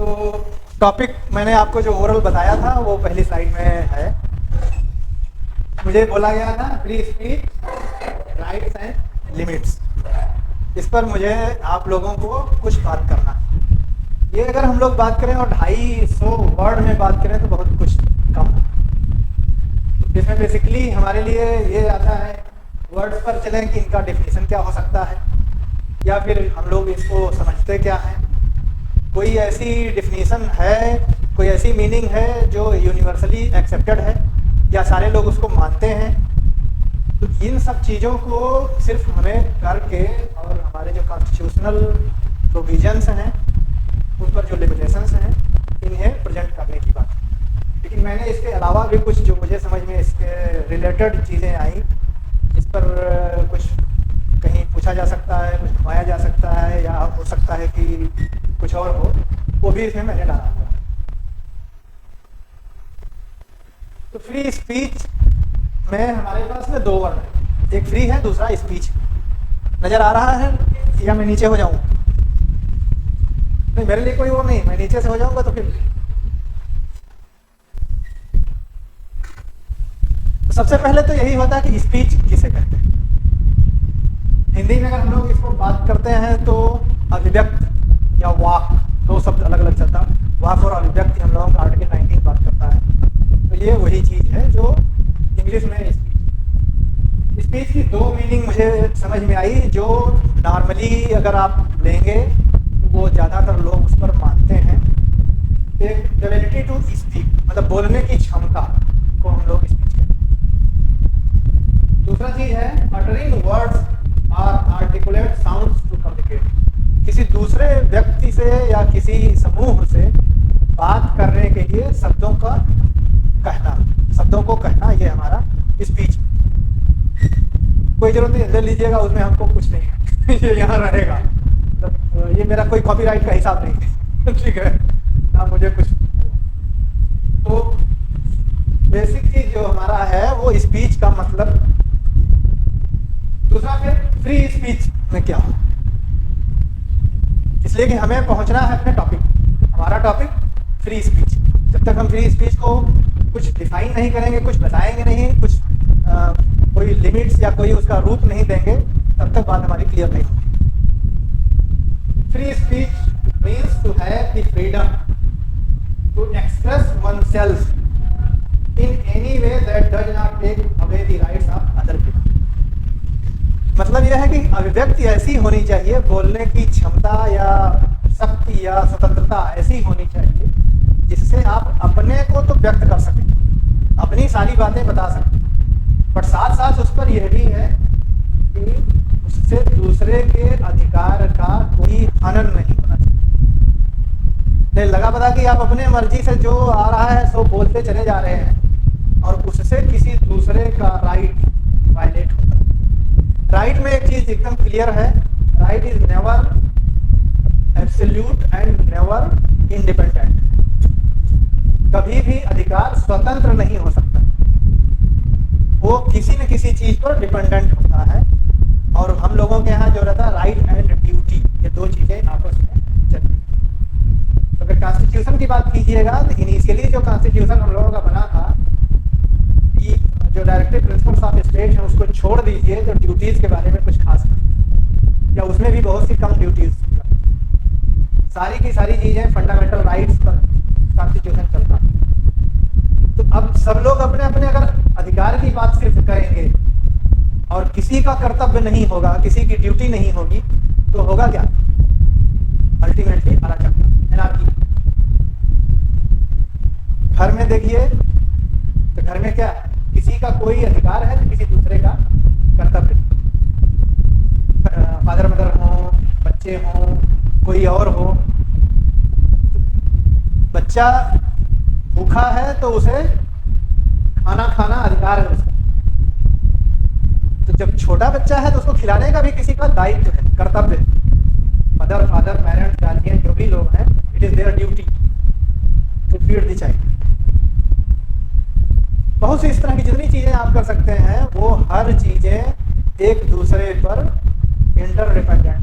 तो टॉपिक मैंने आपको जो ओवरऑल बताया था वो पहली स्लाइड में है। मुझे बोला गया था free speech rights and limits. इस पर मुझे आप लोगों को कुछ बात करना है। ये अगर हम लोग बात करें और 250 वर्ड में बात करें तो बहुत कुछ कम है। तो इसमें बेसिकली हमारे लिए ये आता है वर्ड्स पर चलें कि इनका डेफिनेशन क्या हो सकता है, या फिर हम लोग इसको समझते क्या हैं। कोई ऐसी डेफिनेशन है, कोई ऐसी मीनिंग है जो यूनिवर्सली एक्सेप्टेड है या सारे लोग उसको मानते हैं। तो इन सब चीज़ों को सिर्फ हमें करके और हमारे जो कॉन्स्टिट्यूशनल प्रोविजंस हैं उन पर जो लिमिटेशंस हैं इन्हें प्रेजेंट करने की बात है। लेकिन मैंने इसके अलावा भी कुछ जो मुझे समझ में इसके रिलेटेड चीज़ें आई, इस पर कुछ कहीं पूछा जा सकता है, कुछ घुमाया जा सकता है, या हो सकता है कि कुछ और हो, वो भी इसमें मैंने डाला हुआ है। तो फ्री स्पीच में हमारे पास में 2 वर्ड है, एक फ्री है, दूसरा स्पीच। नज़र आ रहा है या मैं नीचे हो जाऊँ? नहीं, मेरे लिए कोई वो नहीं, मैं नीचे से हो जाऊँगा तो फिर तो सबसे पहले तो यही होता है कि स्पीच किसे कहते हैं। हिंदी में अगर हम लोग इसको बात करते हैं तो अभिव्यक्ति या वाक, 2 शब्द अलग अलग चलता है। वाक और अभिव्यक्ति हम लोगों का आर्टिकल 19 बात करता है। तो ये वही चीज़ है जो इंग्लिश में स्पीच की 2 मीनिंग मुझे समझ में आई, जो नॉर्मली अगर आप लेंगे तो वो ज़्यादातर लोग उस पर मानते हैं। एक एबिलिटी टू स्पीक, मतलब बोलने की क्षमता को हम लोग स्पीच कहते हैं। दूसरा चीज़ है अटरिंग वर्ड्स और आर्टिकुलेट साउंड्स टू कम्युनिकेट, किसी दूसरे व्यक्ति से या किसी समूह से बात करने के लिए शब्दों को कहना, ये हमारा स्पीच। कोई जरूरत नहीं ले लीजिएगा, उसमें हमको कुछ नहीं है ये यहाँ रहेगा, मतलब ये मेरा कोई कॉपीराइट का हिसाब नहीं है ठीक है ना, मुझे कुछ। तो बेसिक चीज जो हमारा है वो स्पीच का मतलब। दूसरा फिर फ्री स्पीच में क्या हो, इसलिए कि हमें पहुंचना है अपने टॉपिक। हमारा टॉपिक फ्री स्पीच। जब तक हम फ्री स्पीच को कुछ डिफाइन नहीं करेंगे, कुछ बताएंगे नहीं, कुछ कोई लिमिट्स या कोई उसका रूप नहीं देंगे, तब तक बात हमारी क्लियर नहीं होगी। Free speech means to have the freedom to express oneself in any way that does not take away the rights of other people। मतलब यह है कि अभिव्यक्ति ऐसी होनी चाहिए, बोलने की क्षमता या शक्ति या स्वतंत्रता ऐसी होनी चाहिए जिससे आप अपने को तो व्यक्त कर सकें, अपनी सारी बातें बता सकें, बट साथ साथ उस पर यह भी है कि उससे दूसरे के अधिकार का कोई हनन नहीं होना चाहिए। नहीं लगा पता कि आप अपने मर्जी से जो आ रहा है सो बोलते चले जा रहे हैं और उससे किसी दूसरे का राइट वायलेट होता है। राइट में एक चीज एकदम क्लियर है, right is never absolute and never independent. कभी भी अधिकार स्वतंत्र नहीं हो सकता, वो किसी न किसी चीज पर डिपेंडेंट होता है। और हम लोगों के यहाँ जो रहता है राइट एंड ड्यूटी, ये 2 चीजें आपस में चलती हैं। तो अगर कॉन्स्टिट्यूशन की बात कीजिएगा तो इनिशियली जो कॉन्स्टिट्यूशन हम लोगों का बना था, जो डायरेक्टिव प्रिंसिपल्स ऑफ स्टेट है उसको छोड़ दीजिए, तो ड्यूटीज के बारे में कुछ खास या उसमें भी बहुत सी कम ड्यूटीज, सारी की सारी चीजें फंडामेंटल राइट्स पर कॉन्स्टिट्यूशन चलता है। तो अब सब लोग अपने अपने अगर अधिकार की बात सिर्फ करेंगे और किसी का कर्तव्य नहीं होगा, किसी की ड्यूटी नहीं होगी, तो होगा क्या? अल्टीमेटली अराजकता, एनार्की। घर में देखिए तो घर में क्या है, किसी का कोई अधिकार है तो किसी दूसरे का कर्तव्य। फादर मदर हो, बच्चे हों, कोई और हो। बच्चा भूखा है तो उसे खाना खाना अधिकार है उसका। तो जब छोटा बच्चा है तो उसको खिलाने का भी किसी का दायित्व है, कर्तव्य है। मदर, फादर, पेरेंट्स, गार्जियन जो भी लोग हैं, it is their duty to feed the child. बहुत सी इस तरह की जितनी चीजें आप कर सकते हैं वो हर चीजें एक दूसरे पर इंटरडिपेंडेंट है।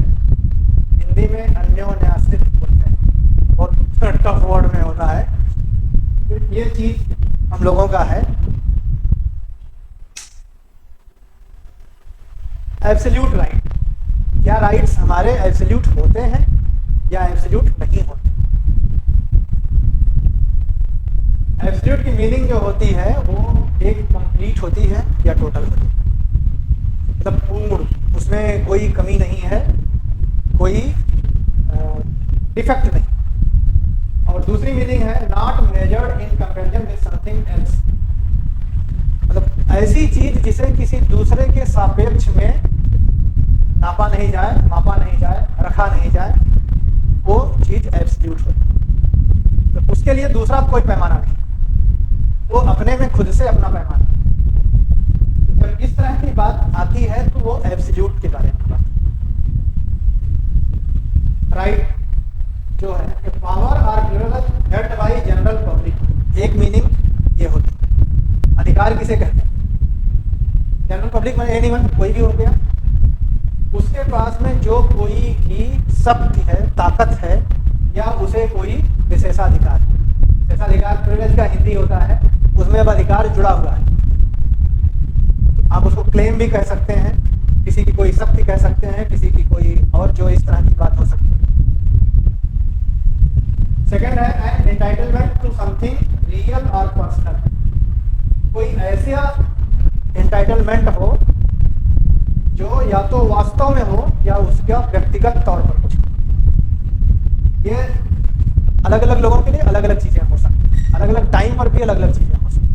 हिंदी में अन्योन्याश्रित बोलते हैं, और आउट ऑफ वर्ड में होता है। तो ये चीज हम लोगों का है। एब्सोल्यूट राइट, क्या राइट्स हमारे एब्सोल्यूट होते हैं या एब्सोल्यूट नहीं होते? एब्सोल्यूट की मीनिंग जो होती है वो एक कंप्लीट होती है या टोटल होती है, मतलब पूर्ण, उसमें कोई कमी नहीं है, कोई डिफेक्ट नहीं। और दूसरी मीनिंग है not measured in comparison with something else, मतलब ऐसी चीज जिसे किसी दूसरे के सापेक्ष में नापा नहीं जाए, मापा नहीं जाए, रखा नहीं जाए, वो चीज एब्सोल्यूट होती। तो उसके लिए दूसरा कोई पैमाना नहीं, वो अपने में खुद से अपना पैमाना। तो जब इस तरह की बात आती है तो वो एब्सोल्यूट के बारे में बात। राइट जो है power or privilege held by general public, एक मीनिंग ये होती है। अधिकार किसे कहते हैं? जनरल पब्लिक में एनीवन, कोई भी हो गया, उसके पास में जो कोई भी शक्ति है, ताकत है, या उसे कोई विशेषाधिकार। विशेषाधिकार प्रिविलेज का हिंदी होता है, उसमें अब अधिकार जुड़ा हुआ है। आप उसको क्लेम भी कह सकते हैं, किसी की कोई शक्ति कह सकते हैं, किसी की कोई और जो इस तरह की बात हो सकती है। सेकंड है an entitlement to something real और पर्सनल, कोई ऐसा एंटाइटलमेंट हो जो या तो वास्तव में हो या उसका व्यक्तिगत तौर पर कुछ। ये अलग अलग लोगों के लिए अलग अलग चीजें हो सकती हैं, अलग अलग टाइम पर भी अलग अलग चीजें हो सकती हैं।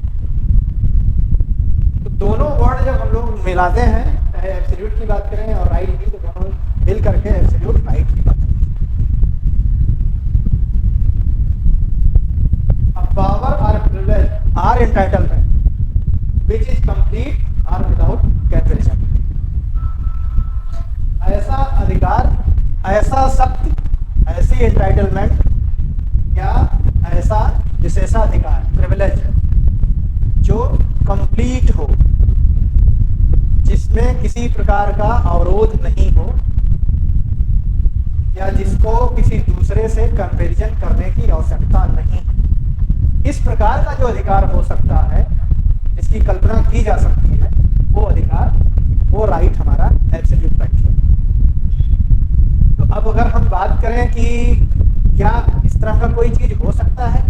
तो दोनों वर्ड जब हम लोग मिलाते हैं, चाहे एब्सोल्यूट की बात करें और राइट की, तो दोनों मिल करके एब्सोल्यूट राइट की बात करें। पावर और privilege are entitlement which is complete और विदाउट कंपैरिजन, ऐसा अधिकार, ऐसा शक्ति, ऐसी एंटाइटलमेंट या ऐसा विशेषाधिकार प्रिविलेज जो कंप्लीट हो, जिसमें किसी प्रकार का अवरोध नहीं हो, या जिसको किसी दूसरे से कंपैरिजन करने की आवश्यकता नहीं। इस प्रकार का जो अधिकार हो सकता है, जिसकी कल्पना की जा सकती है, वो अधिकार, वो राइट हमारा एब्सोल्यूट राइट है। तो अब अगर हम बात करें कि क्या इस तरह का कोई चीज हो सकता है,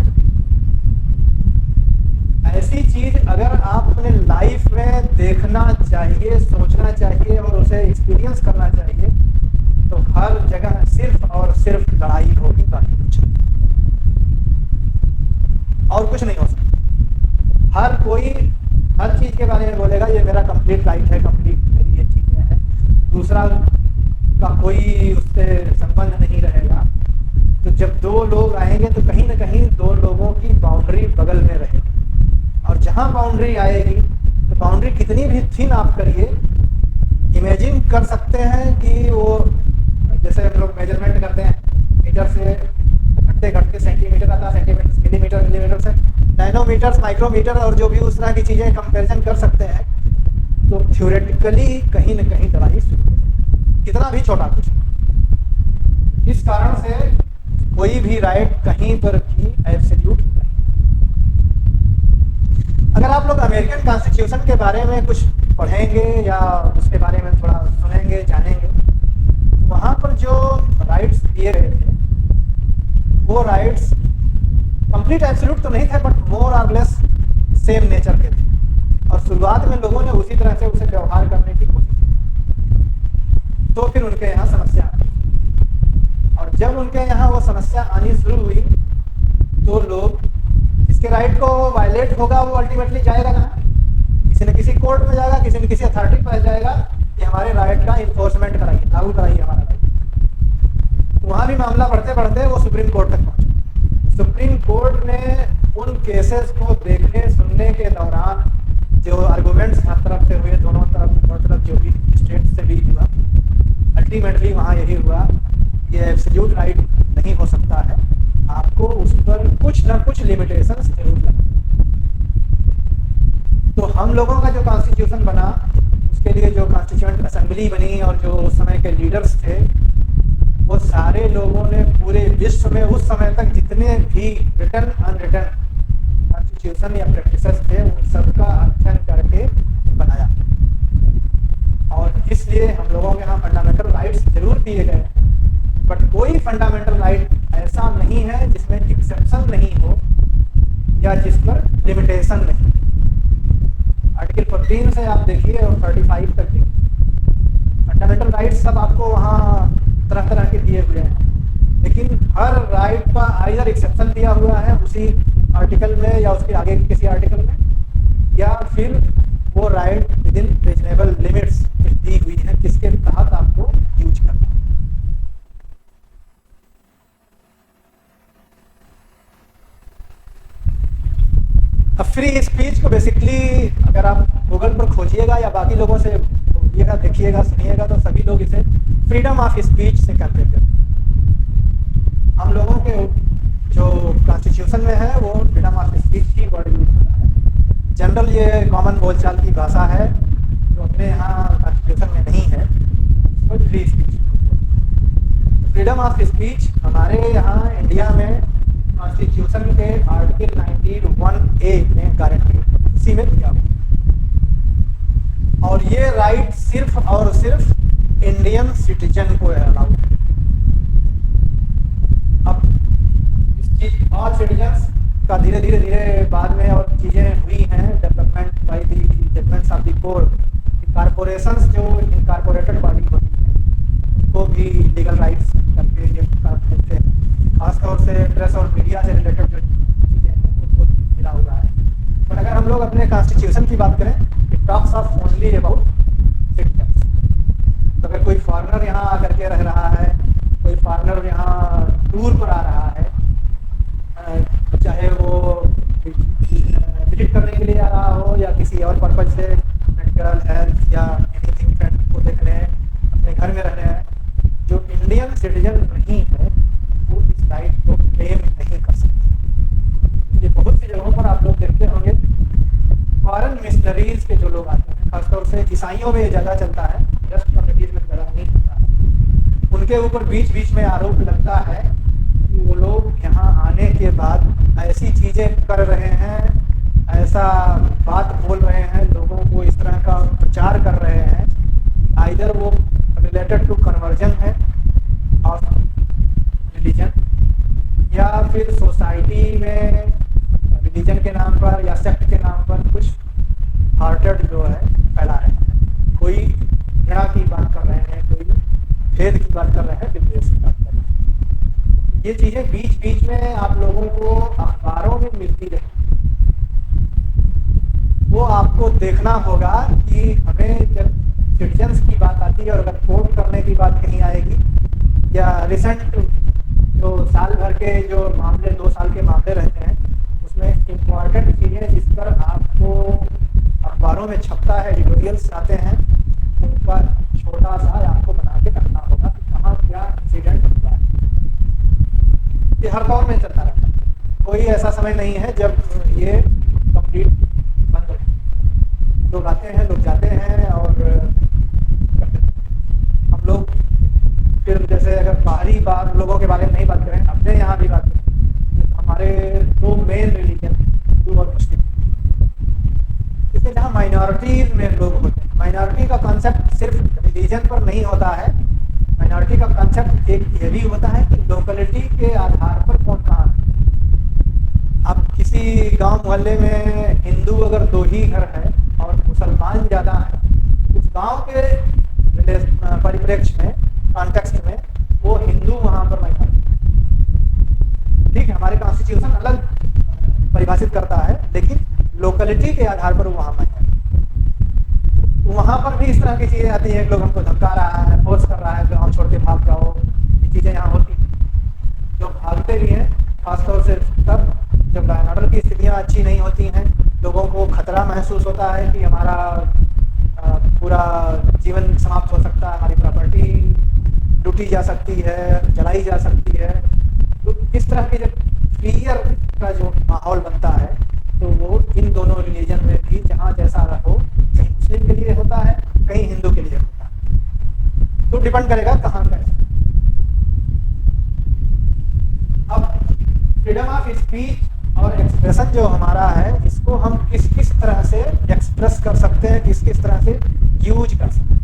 ऐसी चीज अगर आप अपने लाइफ में देखना चाहिए, सोचना चाहिए और उसे एक्सपीरियंस करना चाहिए, तो हर जगह सिर्फ और सिर्फ लड़ाई होगी, बाकी कुछ नहीं, और कुछ नहीं हो सकता। हर कोई हर चीज के बारे में बोलेगा ये मेरा कंप्लीट राइट है, कंप्लीट मेरी ये चीजें हैं, दूसरा का कोई उससे संबंध नहीं रहेगा। तो जब दो लोग आएंगे तो कहीं ना कहीं दो लोगों की बाउंड्री बगल में रहेगी, और जहां बाउंड्री आएगी तो बाउंड्री कितनी भी थिन आप करिए, इमेजिन कर सकते हैं कि वो जैसे हम लोग मेजरमेंट करते हैं, मीटर से घटते घटते सेंटीमीटर आता, सेंटीमीटर से मिलीमीटर, मिलीमीटर से नैनोमीटर, माइक्रोमीटर, और जो भी उस तरह की चीजें कंपैरिजन कर सकते हैं, तो थ्योरेटिकली कहीं न कहीं लड़ाई शुरू हो जाएगी, कितना भी छोटा कुछ। इस कारण से कोई भी राइट कहीं पर भी एब्सोल्यूट नहीं। अगर आप लोग अमेरिकन कॉन्स्टिट्यूशन के बारे में कुछ पढ़ेंगे या उसके बारे में थोड़ा सुनेंगे, जानेंगे, तो वहाँ पर जो राइट्स दिए गए थे वो राइट्स कंप्लीट एब्सोल्यूट तो नहीं थे, बट मोर और लेस सेम नेचर के थे, और शुरुआत में लोगों ने उसी तरह से उसे व्यवहार करने की कोशिश की। तो फिर उनके यहाँ समस्या आई, और जब उनके यहाँ वो समस्या आनी शुरू हुई तो लोग, इसके राइट को वायलेट होगा, वो अल्टीमेटली जाएगा कहाँ? किसी न किसी कोर्ट में जाएगा, किसी न किसी अथॉरिटी के पास जाएगा कि हमारे राइट का इन्फोर्समेंट कराइए, लागू कराइए हमारा राइट। तो वहाँ भी मामला बढ़ते बढ़ते वो सुप्रीम कोर्ट तक पहुँचा। सुप्रीम कोर्ट ने उन केसेस को देखने सुनने के दौरान जो आर्गूमेंट्स हर तरफ से हुए, दोनों तरफ जो भी स्टेट से भी हुआ, अल्टीमेटली वहाँ यही हुआ, ये एब्सोल्यूट राइट नहीं हो सकता है, आपको उस पर कुछ ना कुछ लिमिटेशंस जरूर लगेंगे। तो हम लोगों का जो कॉन्स्टिट्यूशन बना, उसके लिए जो कॉन्स्टिट्यूएंट असेंबली बनी और जो उस समय के लीडर्स थे, वो सारे लोगों ने पूरे विश्व में उस समय तक जितने रिटन अनरिटन कॉन्स्टिट्यूशन या प्रैक्टिसेस थे, उन सबका अध्ययन करके बनाया। और इसलिए हम लोगों के यहाँ फंडामेंटल राइट्स जरूर दिए गए हैं, बट कोई फंडामेंटल राइट ऐसा नहीं है जिसमें एक्सेप्शन नहीं हो या जिस पर लिमिटेशन नहीं। आर्टिकल 14 से आप देखिए और 35 तक देखिए, फंडामेंटल राइट्स सब आपको वहाँ तरह तरह के दिए हुए हैं, लेकिन हर राइट का आइदर एक्सेप्शन दिया हुआ है उसी आर्टिकल में या उसके आगे किसी आर्टिकल में, या फिर वो right within reasonable limits दी हुई है जिसके तहत आपको यूज करना है। अब फ्री स्पीच को बेसिकली अगर आप गूगल पर खोजिएगा या बाकी लोगों से बोलिएगा, देखिएगा, सुनिएगा, तो सभी लोग इसे फ्रीडम ऑफ स्पीच से कहते हैं। हम लोगों के जो कॉन्स्टिट्यूशन में है वो फ्रीडम ऑफ स्पीच की वर्ड यूज होता है। जनरल ये कॉमन बोलचाल की भाषा है जो अपने यहाँ कॉन्स्टिट्यूशन में नहीं है, वो free speech. Freedom of speech हमारे यहाँ इंडिया में कॉन्स्टिट्यूशन के आर्टिकल 91A में गारंटी सीमित किया हुआ, और ये राइट सिर्फ और सिर्फ इंडियन सिटीजन को अलाउड है। अब इस चीज और सिटीजन्स का धीरे धीरे बाद में और चीज़ें हुई हैं development by the judgements of the court. Corporations जो इनकॉर्पोरेटेड बॉडी होती है उनको भी लीगल राइट्स करके ये देते हैं, खासतौर से प्रेस और मीडिया से रिलेटेड जो चीज़ें हैं उनको मिला हुआ है। पर अगर हम लोग अपने कॉन्स्टिट्यूशन की बात करें, it talks of only about citizens. तो अगर कोई फॉरेनर यहाँ आकर के रह रहा है, कोई फॉरेनर यहाँ टूर पर आ रहा है, चाहे वो विजिट करने के लिए आ रहा हो या किसी और पर्पज से, मेडिकल, हेल्थ या एनीथिंग, फ्रेंड को देखने, अपने घर में रहने हैं, जो इंडियन सिटीजन नहीं है वो इस राइट को क्लेम नहीं कर सकते। ये बहुत सी जगहों पर आप लोग देखते होंगे फॉरेन मिशनरीज के जो लोग आते हैं, खासतौर से ईसाइयों में ये ज़्यादा चलता है, वेस्ट कम्युनिटीज में ज़्यादा नहीं होता है, उनके ऊपर बीच बीच में आरोप लगता है कि वो लोग यहाँ आने के बाद ऐसी चीज़ें कर रहे हैं, ऐसा बात बोल रहे हैं, लोगों को इस तरह का प्रचार कर रहे हैं, आइदर वो रिलेटेड टू कन्वर्जन है ऑफ रिलीजन, या फिर सोसाइटी में रिलीजन के नाम पर या सेक्ट के नाम पर कुछ हार्टेड जो है फैला रहे हैं, कोई घृणा की बात कर रहे हैं, कोई भेद की बात कर रहे हैं, विद्वेष की बात कर रहे हैं। ये चीज़ें बीच बीच में आप लोगों को अखबारों में मिलती रही, वो आपको देखना होगा कि हमें जब सिटीजन्स की बात आती है और अगर कोर्ट करने की बात कहीं आएगी या रिसेंट जो साल भर के जो मामले, 2 साल के मामले रहते हैं, उसमें इम्पॉर्टेंट चीज़ें जिस पर आपको अखबारों में छपता है, एडिटोरियल्स आते हैं, उनका छोटा सा आपको बना के रखना होगा कि कहाँ क्या इंसिडेंट होता है। ये हर दौर में चलता रहता है, कोई ऐसा समय नहीं है जब ये कंप्लीट बंद हो। लोग आते हैं, लोग जाते हैं और हम लोग फिर जैसे अगर बाहरी बात लोगों के बारे में नहीं बात करें, अपने यहाँ भी बात करें, तो हमारे 2 मेन रिलीजन हिंदू और मुस्लिम, इसमें जहाँ माइनॉरिटीज में लोग होते हैं, माइनॉरिटी का कॉन्सेप्ट सिर्फ रिलीजन पर नहीं होता है, माइनॉरिटी का कॉन्सेप्ट एक ये भी होता है कि लोकेलिटी के आधार पर कौन कहाँ है। अब किसी गांव मोहल्ले में हिंदू अगर 2 ही घर है और मुसलमान ज़्यादा है, उस गांव के परिप्रेक्ष्य में, कॉन्टेक्स्ट में, वो हिंदू वहाँ पर माइनॉरिटी। ठीक है, हमारे कॉन्स्टिट्यूशन अलग परिभाषित करता है, लेकिन लोकेलिटी के आधार पर वहाँ माइनॉरिटी। वहाँ पर भी इस तरह की चीज़ें आती हैं कि लोग हमको धमका रहा है, फोर्स कर रहा है, गाँव छोड़ के भाग जाओ, ये चीज़ें यहाँ होती हैं। जो भागते भी हैं खासतौर से तब जब लॉ एंड ऑर्डर की स्थितियाँ अच्छी नहीं होती हैं, लोगों को खतरा महसूस होता है कि हमारा पूरा जीवन समाप्त हो सकता है, हमारी प्रॉपर्टी लूटी जा सकती है, जलाई जा सकती है। तो इस तरह की जब फियर का जो माहौल बनता है, तो वो इन दोनों रिलीजन में भी जहाँ जैसा रहो, कहीं मुस्लिम के लिए होता है, कहीं हिंदू के लिए होता है, तो डिपेंड करेगा कहाँ कैसे। अब फ्रीडम ऑफ स्पीच और एक्सप्रेशन जो हमारा है, इसको हम किस किस तरह से एक्सप्रेस कर सकते हैं, किस किस तरह से यूज कर सकते हैं।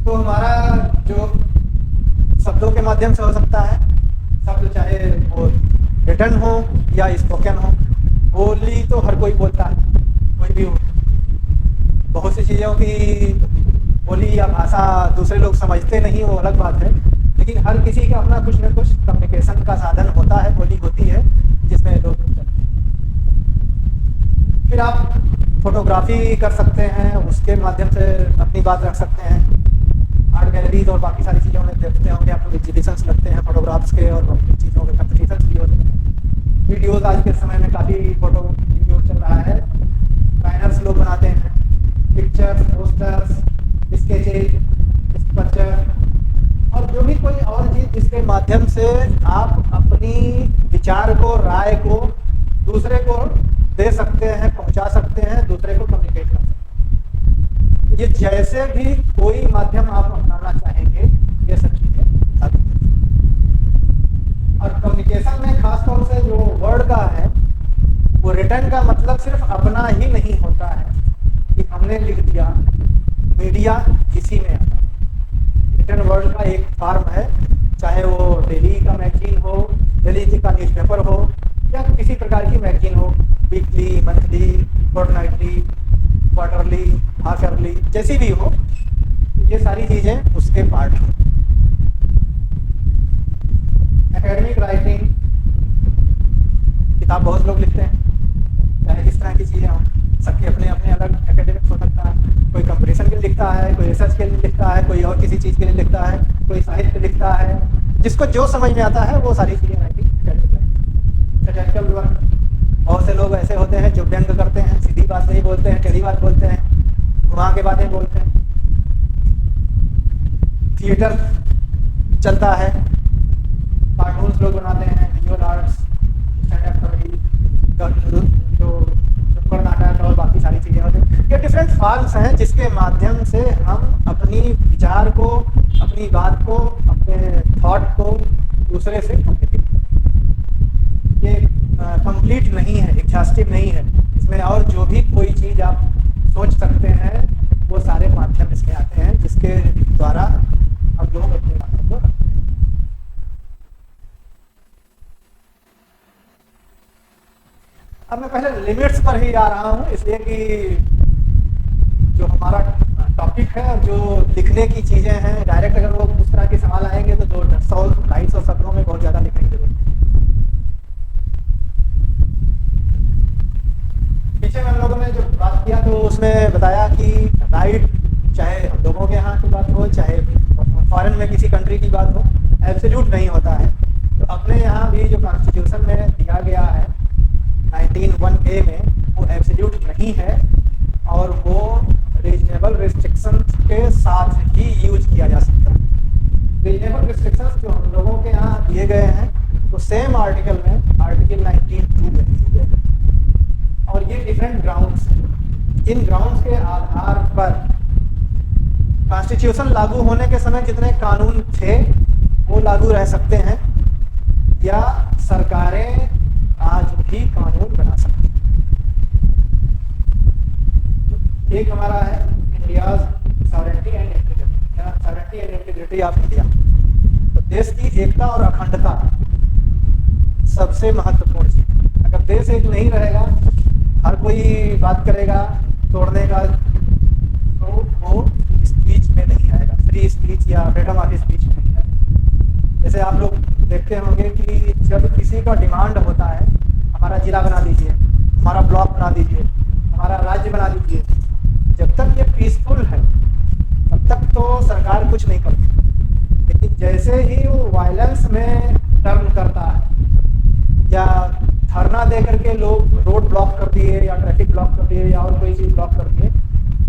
तो हमारा जो शब्दों के माध्यम से हो सकता है, शब्द चाहे वो रिटन हो या स्पोकन हो। बोली तो हर कोई बोलता है, कोई भी हो। बहुत सी चीज़ों की बोली या भाषा दूसरे लोग समझते नहीं, वो अलग बात है, लेकिन हर किसी का अपना कुछ न कुछ कम्युनिकेशन का साधन होता है, बोली होती है जिसमें लोग चलते हैं। फिर आप फोटोग्राफी कर सकते हैं, उसके माध्यम से अपनी बात रख सकते हैं। आर्ट गैलरीज और बाकी सारी चीज़ों में देखते होंगे आप लोग, एग्जीबिशंस लगते हैं फोटोग्राफ्स के और बाकी चीज़ों के कम्पिटिशन्स भी होते हैं। वीडियोज़ आज के समय में काफ़ी फोटो वीडियो चल रहा है, बैनर्स लोग बनाते हैं, पिक्चर्स, पोस्टर्स, स्केचेज, स्कल्पचर और जो भी कोई और चीज़ जिसके माध्यम से आप अपनी विचार को, राय को दूसरे को दे सकते हैं, पहुंचा सकते हैं, दूसरे को कम्युनिकेट कर सकते हैं। ये जैसे भी कोई माध्यम आप अपनाना चाहेंगे, ये सब चीज़ें लागू और कम्युनिकेशन में खासतौर से जो वर्ड का है, वो रिटर्न का मतलब सिर्फ अपना ही नहीं होता है कि हमने लिख दिया। मीडिया इसी में आता है। रिटर्न वर्ड का एक फॉर्म है, चाहे वो डेली का मैगजीन हो, डेली का न्यूज़पेपर हो या किसी प्रकार की मैगजीन हो, weekly, monthly, fortnightly, quarterly, half yearly, जैसी भी हो, ये सारी चीज़ें उसके पार्ट हैं। एकेडमिक राइटिंग, किताब बहुत लोग लिखते हैं, चाहे जिस तरह की चीज़ें हों, सबके अपने अपने अलग एकेडमिक्स हो सकता है। कोई कंपटीशन के लिए लिखता है, कोई रिसर्च के लिए लिखता है, कोई और किसी चीज़ के लिए लिखता है, कोई साहित्य लिखता है, जिसको जो समझ में आता है वो सारी चीज़ें राइटिंग। सैटिरिकल वर्क, बहुत से लोग ऐसे होते हैं जो व्यंग करते हैं, सीधी बात नहीं बोलते हैं, टेढ़ी बात बोलते हैं, घुमा के बातें बोलते हैं। थिएटर चलता है, कार्टून्स लोग बनाते हैं, visual arts, stand up comedy, जो नुक्कड़ नाटक और बाकी सारी चीज़ें होती हैं। ये डिफरेंट फॉर्म्स हैं जिसके माध्यम से हम अपनी विचार को, अपनी बात को, अपने थॉट को दूसरे से कम्युनिकेट करते हैं। ये कंप्लीट नहीं है, एग्जॉस्टिव नहीं है, इसमें और जो भी कोई चीज़ आप सोच सकते हैं वो सारे माध्यम इसमें आते हैं, जिसके द्वारा हम लोग अपनी बातों को रखते हैं। अब मैं पहले लिमिट्स पर ही आ रहा हूँ, इसलिए कि जो हमारा टॉपिक है और जो लिखने की चीज़ें हैं, डायरेक्ट अगर वो उस तरह के सवाल आएंगे तो 200-250 शब्दों में बहुत ज़्यादा लिखने की जरूरत नहीं। पीछे में हम लोगों ने जो बात किया तो उसमें बताया कि राइट, चाहे हम लोगों के यहाँ की बात हो, चाहे फॉरेन में किसी कंट्री की बात हो, एब्सोल्यूट नहीं होता है। तो अपने यहाँ भी जो कॉन्स्टिट्यूशन में दिया गया है 19(1)A में, वो एब्सोल्यूट नहीं है और वो रीजनेबल रिस्ट्रिक्शंस के साथ ही यूज किया जा सकता है। रीजनेबल रिस्ट्रिक्शंस जो हम लोगों के यहाँ दिए गए हैं, तो सेम आर्टिकल में, आर्टिकल 19(2) में दिए गए हैं और ये डिफरेंट ग्राउंड्स हैं। इन ग्राउंड्स के आधार पर कॉन्स्टिट्यूशन लागू होने के समय जितने कानून थे वो लागू रह सकते हैं या सरकारें आज भी कानून बना सकती हैं। एक हमारा है इंडियाज सॉवरेनिटी एंड इंटीग्रिटी, या sovereignty and integrity of India. तो देश की एकता और अखंडता सबसे महत्वपूर्ण चीज। अगर देश एक नहीं रहेगा, हर कोई बात करेगा तोड़ने का, तो वो स्पीच में नहीं आएगा, फ्री स्पीच या फ्रीडम ऑफ स्पीच में नहीं आएगा। जैसे आप लोग देखते होंगे कि जब किसी का डिमांड होता है, हमारा जिला बना दीजिए, हमारा ब्लॉक बना दीजिए, हमारा राज्य बना दीजिए, जब तक ये पीसफुल है तब तक तो सरकार कुछ नहीं करती। लेकिन जैसे ही वो वायलेंस में टर्न करता है या धरना दे करके लोग रोड ब्लॉक कर दिए या ट्रैफिक ब्लॉक कर दिए या और कोई चीज़ ब्लॉक कर दिए,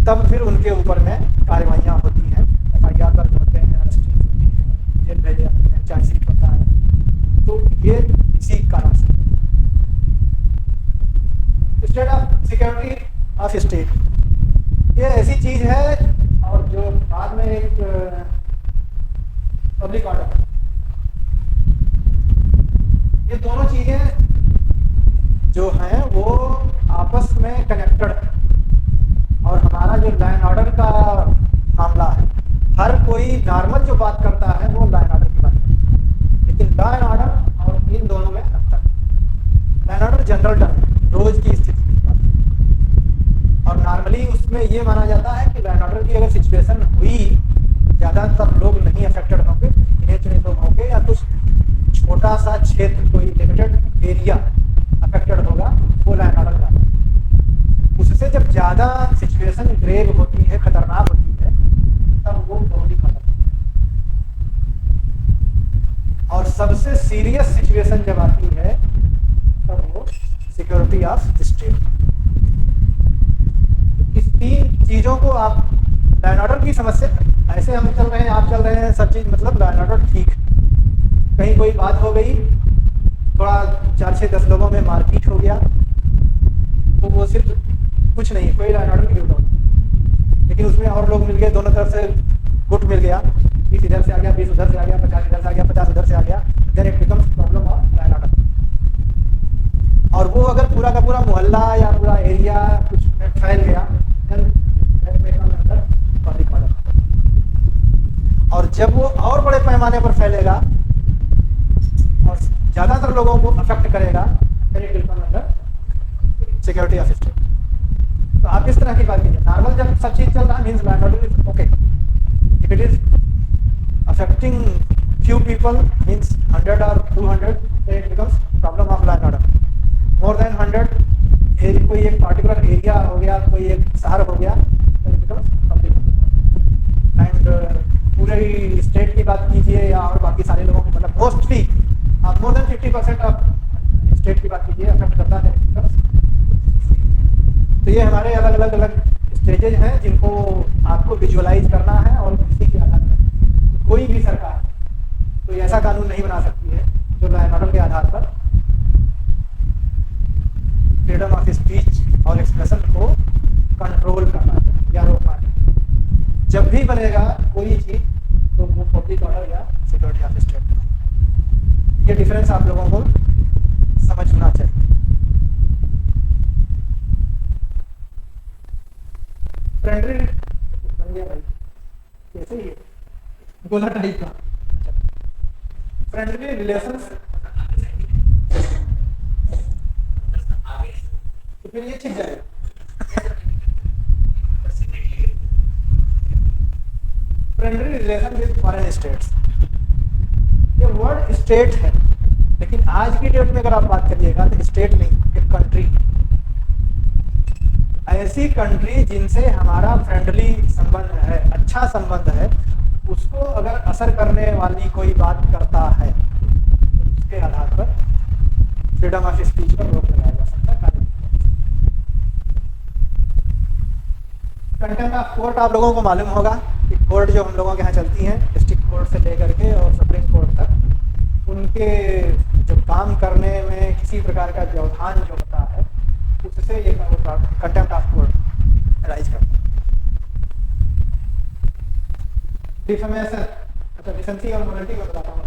तब फिर उनके ऊपर में कार्रवाइयाँ होती हैं, FIR दर्ज होते हैं, अरेस्टिंग होती हैं, जेल भेजे जाते हैं, चार्जशीट होता है। तो ये इसी कारण से state of security of state, ये ऐसी चीज़ है और जो बाद में एक पब्लिक ऑर्डर, ये दोनों चीज़ें जो हैं वो आपस में कनेक्टेड है। और हमारा जो लॉ एंड ऑर्डर का मामला है, हर कोई नॉर्मल जो बात करता है वो लॉ एंड ऑर्डर की बात करता है, लेकिन लॉ एंड ऑर्डर और इन दोनों में अंतर है। Law and order general term, रोज की स्थिति की बात है। और नॉर्मली उसमें ये माना जाता है कि लॉ एंड ऑर्डर की अगर सिचुएशन हुई, ज़्यादातर लोग नहीं अफेक्टेड होंगे, गिने चुने लोग होंगे या कुछ छोटा सा क्षेत्र, कोई लिमिटेड एरिया अफेक्टेड होगा, वो लॉ एंड ऑर्डर का। उससे जब ज़्यादा सिचुएशन ग्रेव होती है, खतरनाक होती है, तब वो पब्लिक ऑर्डर। और सबसे सीरियस सिचुएशन जब आती है तब वो सिक्योरिटी ऑफ स्टेट। इस तीन चीज़ों को आप लॉ एंड ऑर्डर की समस्या, ऐसे हम चल रहे हैं, आप चल रहे हैं, सब चीज़ मतलब लॉ एंड ऑर्डर ठीक है। कहीं कोई बात हो गई, थोड़ा 4-6-10 लोगों में मारपीट हो गया, तो वो सिर्फ कुछ नहीं, कोई लॉ एंड ऑर्डर की ड्यूटी होती, लेकिन उसमें और लोग मिल गए, दोनों तरफ से गुट मिल गया, 20 इधर से आ गया, 20 उधर से आ गया, 50 इधर से आ गया, 50 उधर से आ गया, then it becomes problem of law and order. और वो अगर पूरा का पूरा मोहल्ला या पूरा एरिया कुछ में फैल गया, देन पब्लिक ऑर्डर। और जब वो और बड़े पैमाने पर फैलेगा और ज़्यादातर लोगों को अफेक्ट करेगा, then it will come under security of state. तो आप इस तरह की बात कीजिए, नॉर्मल जब सब चीज़ चल रहा है, means law and order is okay. If it is affecting few people, means 100 or 200, then it becomes problem of law and order. More than 100, कोई एक particular area हो गया, कोई एक शहर हो गया, then it becomes problem. And पूरे ही स्टेट की बात कीजिए या और बाकी सारे लोगों की, मतलब मोस्टली आप more than 50% ऑफ स्टेट की बात कीजिए, अफेक्ट करता है, then it becomes। तो ये हमारे अलग अलग अलग स्टेजेज हैं जिनको आपको विजुअलाइज करना है, और इसी के आधार पर कोई भी सरकार कोई ऐसा कानून नहीं बना सकती है जो लॉ एंड ऑर्डर के आधार पर फ्रीडम ऑफ स्पीच और एक्सप्रेशन को कंट्रोल करना या रोकना। जब भी बनेगा कोई चीज, तो वो पब्लिक ऑर्डर या सिक्योरिटी ऑफ स्टेट। ये डिफरेंस आप लोगों को समझना चाहिए। फ्रेंडली बन गया भाई, कैसे ही गोला टाइप का फ्रेंडली रिलेशंस, तो फिर ये ठीक जाएगा। Friendly relation with foreign states, ये वर्ड स्टेट है, लेकिन आज की डेट में अगर आप बात करिएगा तो स्टेट नहीं, एक कंट्री। ऐसी कंट्री जिनसे हमारा फ्रेंडली संबंध है, अच्छा संबंध है, उसको अगर असर करने वाली कोई बात करता है तो उसके आधार पर फ्रीडम ऑफ स्पीच पर रोक लगाया जा सकता है। कंटेम्प्ट ऑफ कोर्ट आप लोगों को मालूम होगा कि कोर्ट जो हम लोगों के यहाँ चलती हैं, डिस्ट्रिक्ट कोर्ट से लेकर के और सुप्रीम कोर्ट तक, उनके जो काम करने में किसी प्रकार का व्यवधान जो होता है, उससे ये कंटेम्प्ट ऑफ कोर्ट राइज करता है। डिफेमेशन, अच्छा डिसेंसी और मोरलिटी में बताता हूँ।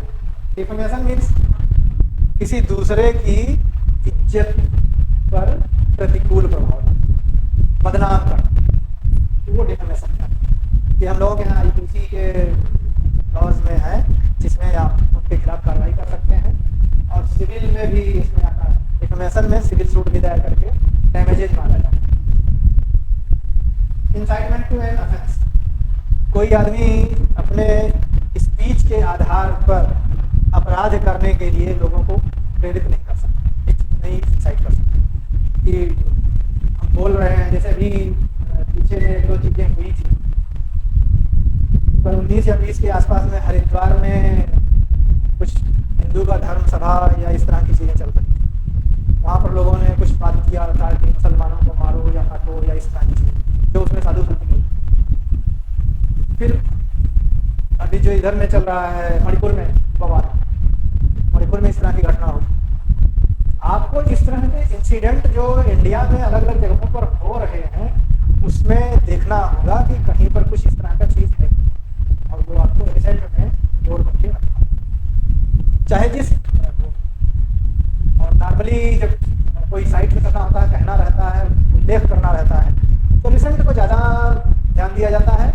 डिफेमेशन मीन्स किसी दूसरे की इज्जत पर प्रतिकूल प्रभाव, बदनाम करना, तो वो डिफेमेशन है। ये हम लोगों के यहाँ IPC के लॉज में है, जिसमें आप उनके खिलाफ कार्रवाई कर सकते हैं, और सिविल में भी इसमें आता है। डिफेमेशन में सिविल सूट भी दायर करके डैमेजेज मांगा जाता है। इंसाइटमेंट टू एन ऑफेंस, कोई आदमी अपने स्पीच के आधार पर अपराध करने के लिए लोगों को प्रेरित नहीं कर सकता, नहीं इंसाइट कर सकता। कि हम बोल रहे हैं, जैसे अभी पीछे में 2 चीज़ें हुई थी, 19 या 20 के आसपास में हरिद्वार में कुछ हिंदू का धर्म सभा या इस तरह की चीज़ें चल रही थी। वहाँ पर लोगों ने कुछ बात किया था कि मुसलमानों को मारो या काटो या इस तरह की चीज़ें, जो उसमें साधु संत नहीं। फिर अभी जो इधर में चल रहा है मणिपुर में, मणिपुर में इस तरह की घटना हो। आपको इस तरह के इंसिडेंट जो इंडिया में अलग अलग जगहों पर हो रहे हैं, उसमें देखना होगा कि कहीं पर कुछ इस तरह का चीज़ है, और वो आपको रिजल्ट में जोड़ करके रखना, चाहे जिस कोई साइट पे करना होता है, कहना रहता है, उल्लेख करना रहता है, तो रिसेंट को ज़्यादा ध्यान दिया जाता है।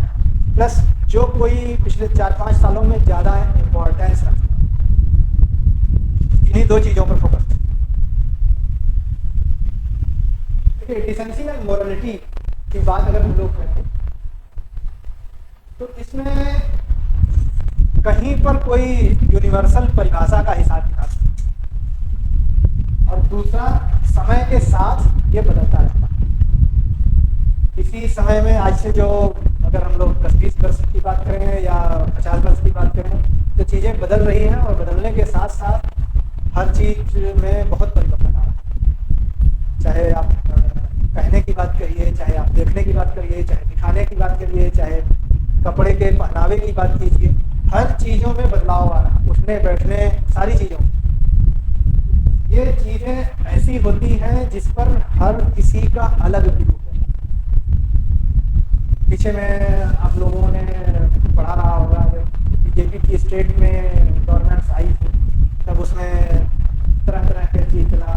प्लस जो कोई पिछले 4-5 सालों में ज़्यादा इम्पोर्टेंस रखता है, इन्हीं दो चीज़ों पर फोकस। देखिए, डिसेंसी एंड मोरलिटी की बात अगर हम लोग करें तो इसमें कहीं पर कोई यूनिवर्सल परिभाषा का हिसाब किताब नहीं, और दूसरा समय के साथ ये बदलता रहता है। इसी समय में आज से जो अगर हम लोग 10-20 वर्ष की बात करें या 50 वर्ष की बात करें तो चीज़ें बदल रही हैं, और बदलने के साथ साथ हर चीज़ में बहुत परिवर्तन आ रहा है। चाहे आप कहने की बात करिए, चाहे आप देखने की बात करिए, चाहे दिखाने की बात करिए, चाहे कपड़े के पहनावे की बात कीजिए, हर चीज़ों में बदलाव आ रहा है। उठने बैठने सारी चीज़ों में ये चीज़ें ऐसी होती हैं जिस पर हर किसी का अलग व्यू है। पीछे में आप लोगों ने पढ़ा रहा होगा, बीजेपी की स्टेट में गवर्नमेंट्स आई थी, तब उसमें तरह तरह के चीज चला,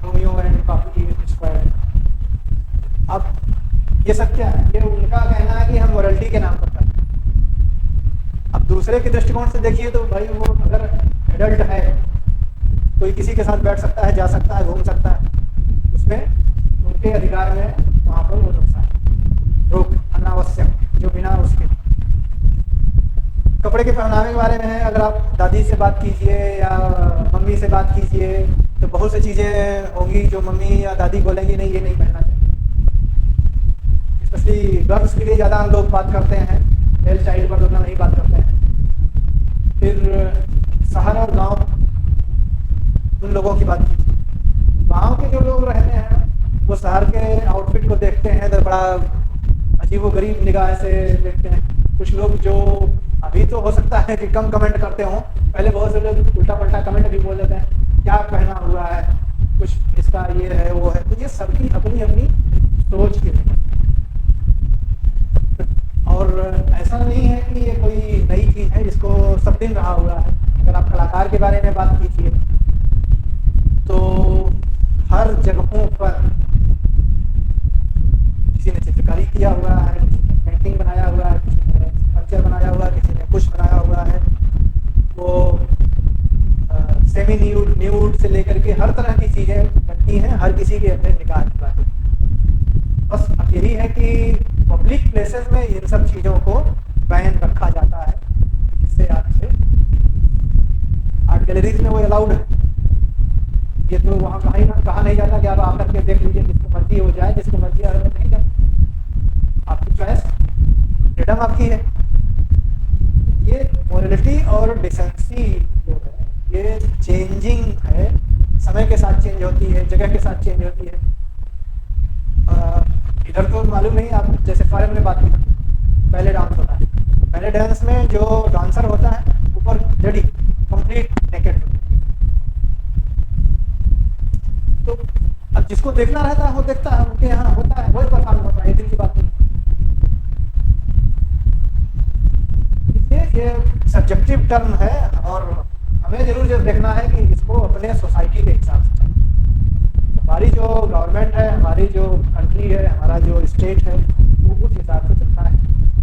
रोमियो एंड कॉपी इंस्पायर्ड। अब ये सब क्या है? ये उनका कहना है कि हम मोरलिटी के नाम पर करते हैं। अब दूसरे के दृष्टिकोण से देखिए तो भाई वो अगर एडल्ट है, कोई किसी के साथ बैठ सकता है, जा सकता है, घूम सकता है, उसमें उनके अधिकार में वहाँ पर वो नुकसान रोक अनावश्यक जो बिना उसके। कपड़े के पहनावे के बारे में है, अगर आप दादी से बात कीजिए या मम्मी से बात कीजिए तो बहुत सी चीज़ें होंगी जो मम्मी या दादी बोलेंगी नहीं ये नहीं पहनना चाहिए। स्पेशली गर्ल्स के लिए ज़्यादा हम लोग बात करते हैं, मेल चाइल्ड पर उतना नहीं बात करते हैं। फिर शहर और गांव, उन लोगों की बात कीजिए। गांव के जो लोग रहते हैं वो शहर के आउटफिट को देखते हैं तो बड़ा अजीबोगरीब निगाह से देखते हैं। कुछ लोग जो अभी तो हो सकता है कि कम कमेंट करते हों, पहले बहुत से लोग उल्टा पल्टा कमेंट भी बोल देते हैं, क्या पहना हुआ है, कुछ इसका ये है वो है। तो ये सबकी अपनी अपनी सोच की है, और ऐसा नहीं है कि ये कोई नई चीज़ है जिसको सब दिन रहा हुआ है। अगर आप कलाकार के बारे में बात कीजिए तो हर जगहों पर किसी ने चित्रकारी किया हुआ है, किसी ने पेंटिंग बनाया हुआ है, किसी ने स्कल्पचर बनाया हुआ है, किसी ने कुछ बनाया हुआ है। वो सेमी न्यूड से लेकर के हर तरह की चीज़ें बनती हैं, हर किसी के अपने निगाह की बात है। बस अब यही है कि पब्लिक प्लेसेस में इन सब चीज़ों को बैन रखा जाता है, जिससे आपसे आर्ट गैलरीज में वो अलाउड है। ये तो वहाँ कहा नहीं जाता कि आप आकर के देख लीजिए, जिसको मर्जी हो जाए, जिसको मर्जी आ रहा नहीं जाए, आपकी चॉइस, फ्रीडम आपकी है। ये मोरलिटी और डिसेंसी जो है ये चेंजिंग है, समय के साथ चेंज होती है, जगह के साथ चेंज होती है। इधर तो मालूम नहीं, आप जैसे फॉरेन में बात की, पहले डांस होता है, पहले डांस में जो डांसर होता है ऊपर जड़ी कंप्लीट नेकेड होता है। तो अब जिसको देखना रहता है वो देखता है, उनके यहाँ होता है, वही परफॉर्म होता है, एक दिन की बात नहीं। इसलिए ये सब्जेक्टिव टर्म है, और हमें जरूर जो देखना है कि इसको अपने सोसाइटी के हिसाब से, हमारी जो गवर्नमेंट है, हमारी जो कंट्री है, हमारा जो स्टेट है, वो उस हिसाब से चलता है।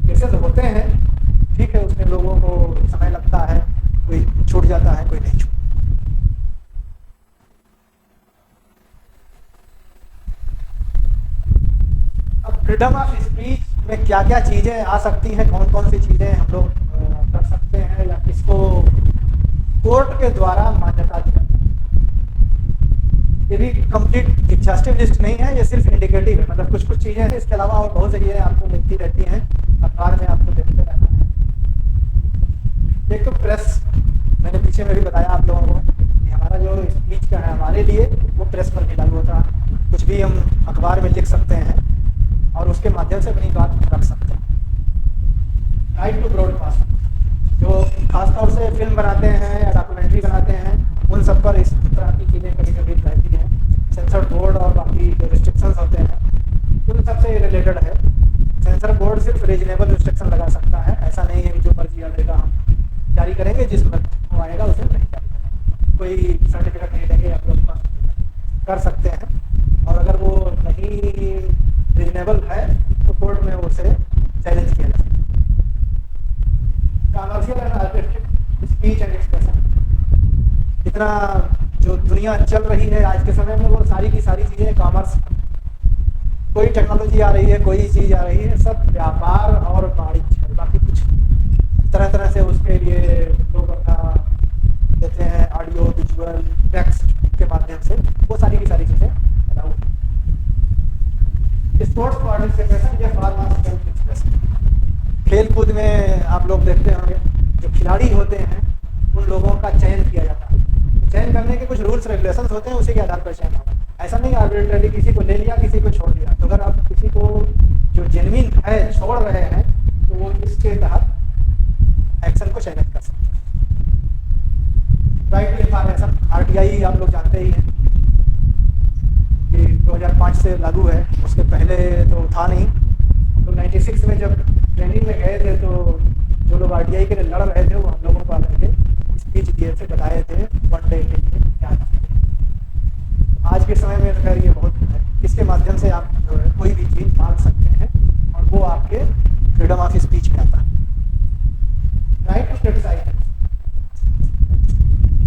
केसेस होते हैं, ठीक है, उसमें लोगों को समय लगता है, कोई छूट जाता है, कोई नहीं छूट। अब फ्रीडम ऑफ स्पीच में क्या क्या चीज़ें आ सकती हैं, कौन कौन सी चीज़ें हम लोग कर सकते हैं या किसको कोर्ट के द्वारा मान्यता दी जाती है। ये भी कंप्लीट एग्जॉस्टिव लिस्ट नहीं है, ये सिर्फ इंडिकेटिव है, मतलब कुछ कुछ चीज़ें हैं, इसके अलावा और बहुत सी चीज़ें आपको मिलती रहती हैं, अखबार में आपको देखते रहना है। एक तो प्रेस, मैंने पीछे में भी बताया आप लोगों को कि हमारा जो स्पीच का है हमारे लिए वो प्रेस पर भी लागू होता है। कुछ भी हम अखबार में लिख सकते हैं और उसके माध्यम से अपनी बात रख सकते हैं। राइट टू ब्रॉडकास्ट, जो खासतौर से फिल्म बनाते हैं या डॉक्यूमेंट्री बनाते हैं, उन सब पर इस तरह की चीज़ें कभी कभी रहती हैं। सेंसर बोर्ड और बाकी जो रिस्ट्रिक्शंस होते हैं उन सब से रिलेटेड है। सेंसर बोर्ड सिर्फ रीजनेबल रिस्ट्रिक्शन लगा सकता है, ऐसा नहीं है कि जो मर्जी आएगा हम जारी करेंगे, जिस पर वो आएगा उसे नहीं जारी करेंगे, कोई सर्टिफिकेट नहीं देंगे या कर सकते हैं, और अगर वो नहीं रीजनेबल है तो कोर्ट में उसे चैलेंज किया जा सकता है। Commercial and artistic speech and expression, इतना जो दुनिया चल रही है आज के समय में, वो सारी की सारी चीज़ें कॉमर्स, कोई टेक्नोलॉजी आ रही है, कोई चीज़ आ रही है, सब व्यापार और वाणिज्य है। बाकी कुछ तरह तरह से उसके लिए लोग अपना देते हैं, ऑडियो विजुअल टेक्स्ट के माध्यम से, वो सारी की सारी चीज़ें अलाउ है। स्पोर्ट्स पार्टिसिपेशन या फॉर्मल सेल्फ एक्सप्रेशन, खेल कूद में आप लोग देखते होंगे जो खिलाड़ी होते हैं उन लोगों का चयन किया जाता है। चयन करने के कुछ रूल्स रेगुलेशंस होते हैं, उसी के आधार पर चयन होगा। ऐसा नहीं आर्बिट्रेरी किसी को ले लिया किसी को छोड़ दिया। तो अगर आप किसी को जो जेन्युइन है छोड़ रहे हैं तो वो इसके तहत एक्शन को चयनित कर सकते हैं। राइट टू इंफॉर्मेशन, आरटीआई आप लोग जानते ही हैं कि 2005 से लागू है, उसके पहले तो था नहीं। तो 96 में जब ट्रेनिंग में गए थे तो जो लोग आरटीआई के लिए लड़ रहे थे वो हम लोगों को आकर के स्पीच दिए थे, बताए थे 1 डे के लिए क्या चीज़ें। आज के समय में खैर ये बहुत है, इसके माध्यम से आप जो है कोई भी चीज़ मांग सकते हैं और वो आपके फ्रीडम ऑफ स्पीच में आता है। राइट टू क्रिटिसाइज,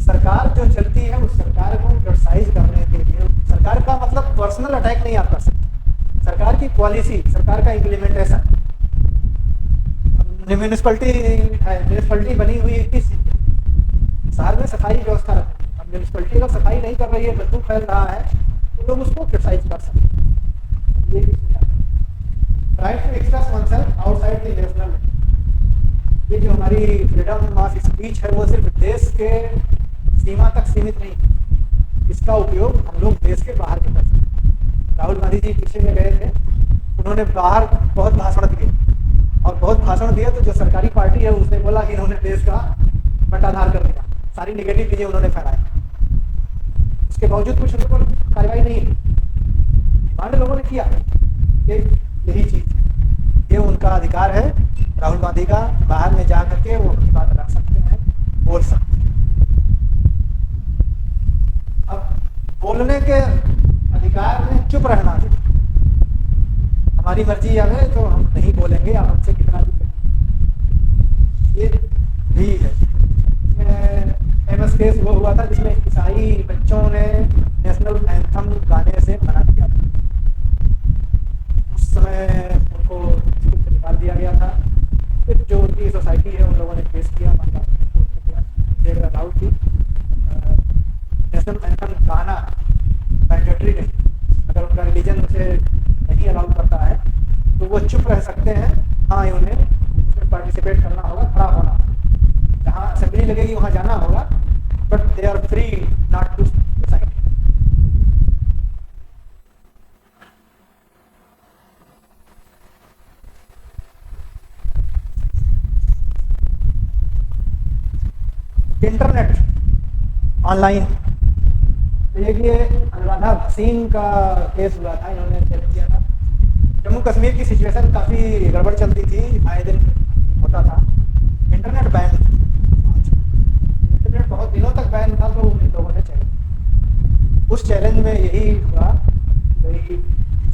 सरकार जो चलती है उस सरकार को क्रिटिसाइज करने के लिए, सरकार का मतलब पर्सनल अटैक नहीं आप कर सकते, सरकार की पॉलिसी, सरकार का इम्प्लीमेंटेशन। म्यूनिसिपलिटी है, म्यूनिसिपलिटी बनी हुई किस शहर में सफाई व्यवस्था रखती है। अब म्यूनिसिपलिटी अगर सफाई नहीं कर रही है, बदबू फैल रहा है, तो लोग उसको क्रिटिसाइज कर सकते हैं। ये right to express oneself outside the national, ये जो हमारी फ्रीडम ऑफ स्पीच है वो सिर्फ देश के सीमा तक सीमित नहीं, इसका उपयोग हम लोग देश के बाहर भी कर सकते हैं। राहुल गांधी जी पीछे में गए थे, उन्होंने बाहर बहुत भाषण दिए, और बहुत भाषण दिए तो जो सरकारी पार्टी है उसने बोला कि इन्होंने देश का बंटाधार कर दिया, सारी नेगेटिव चीज़ें उन्होंने फैलाई। उसके बावजूद कुछ उनके ऊपर कार्रवाई नहीं है, डिमांड लोगों ने किया। यही चीज़, ये उनका अधिकार है राहुल गांधी का, बाहर में जा करके वो अपनी बात रख सकते हैं, बोल सकते हैं। अब बोलने के अधिकार में चुप रहना है, हमारी मर्जी है तो हम नहीं बोलेंगे, आप हमसे कितना भी करें, ये भी है। फेमस केस वो हुआ था जिसमें ईसाई बच्चों ने नेशनल एंथम गाने से मना किया था। उस समय उनको स्कूल से निकाल दिया गया था। फिर जो उनकी सोसाइटी है उन लोगों ने केस किया, देर अलाउड थी नेशनल एंथम गाना मैंडेटरी नहीं, अगर उनका रिलीजन उसे नहीं अलाउ करता है तो वो चुप रह सकते हैं। हाँ, उन्हें उसमें पार्टिसिपेट करना होगा, खड़ा होना होगा, जहाँ असेंबली लगेगी वहाँ जाना होगा, but they are free not to decide. Internet online, देखिए अनुराधा भसीन का केस हुआ था, इन्होंने चैलेंज किया था। जम्मू कश्मीर की सिचुएशन काफ़ी गड़बड़ चलती थी, आए दिन होता था। इंटरनेट बैन, इंटरनेट बहुत दिनों तक बैन था, तो इन लोगों ने चैलेंज, उस चैलेंज में यही हुआ, यही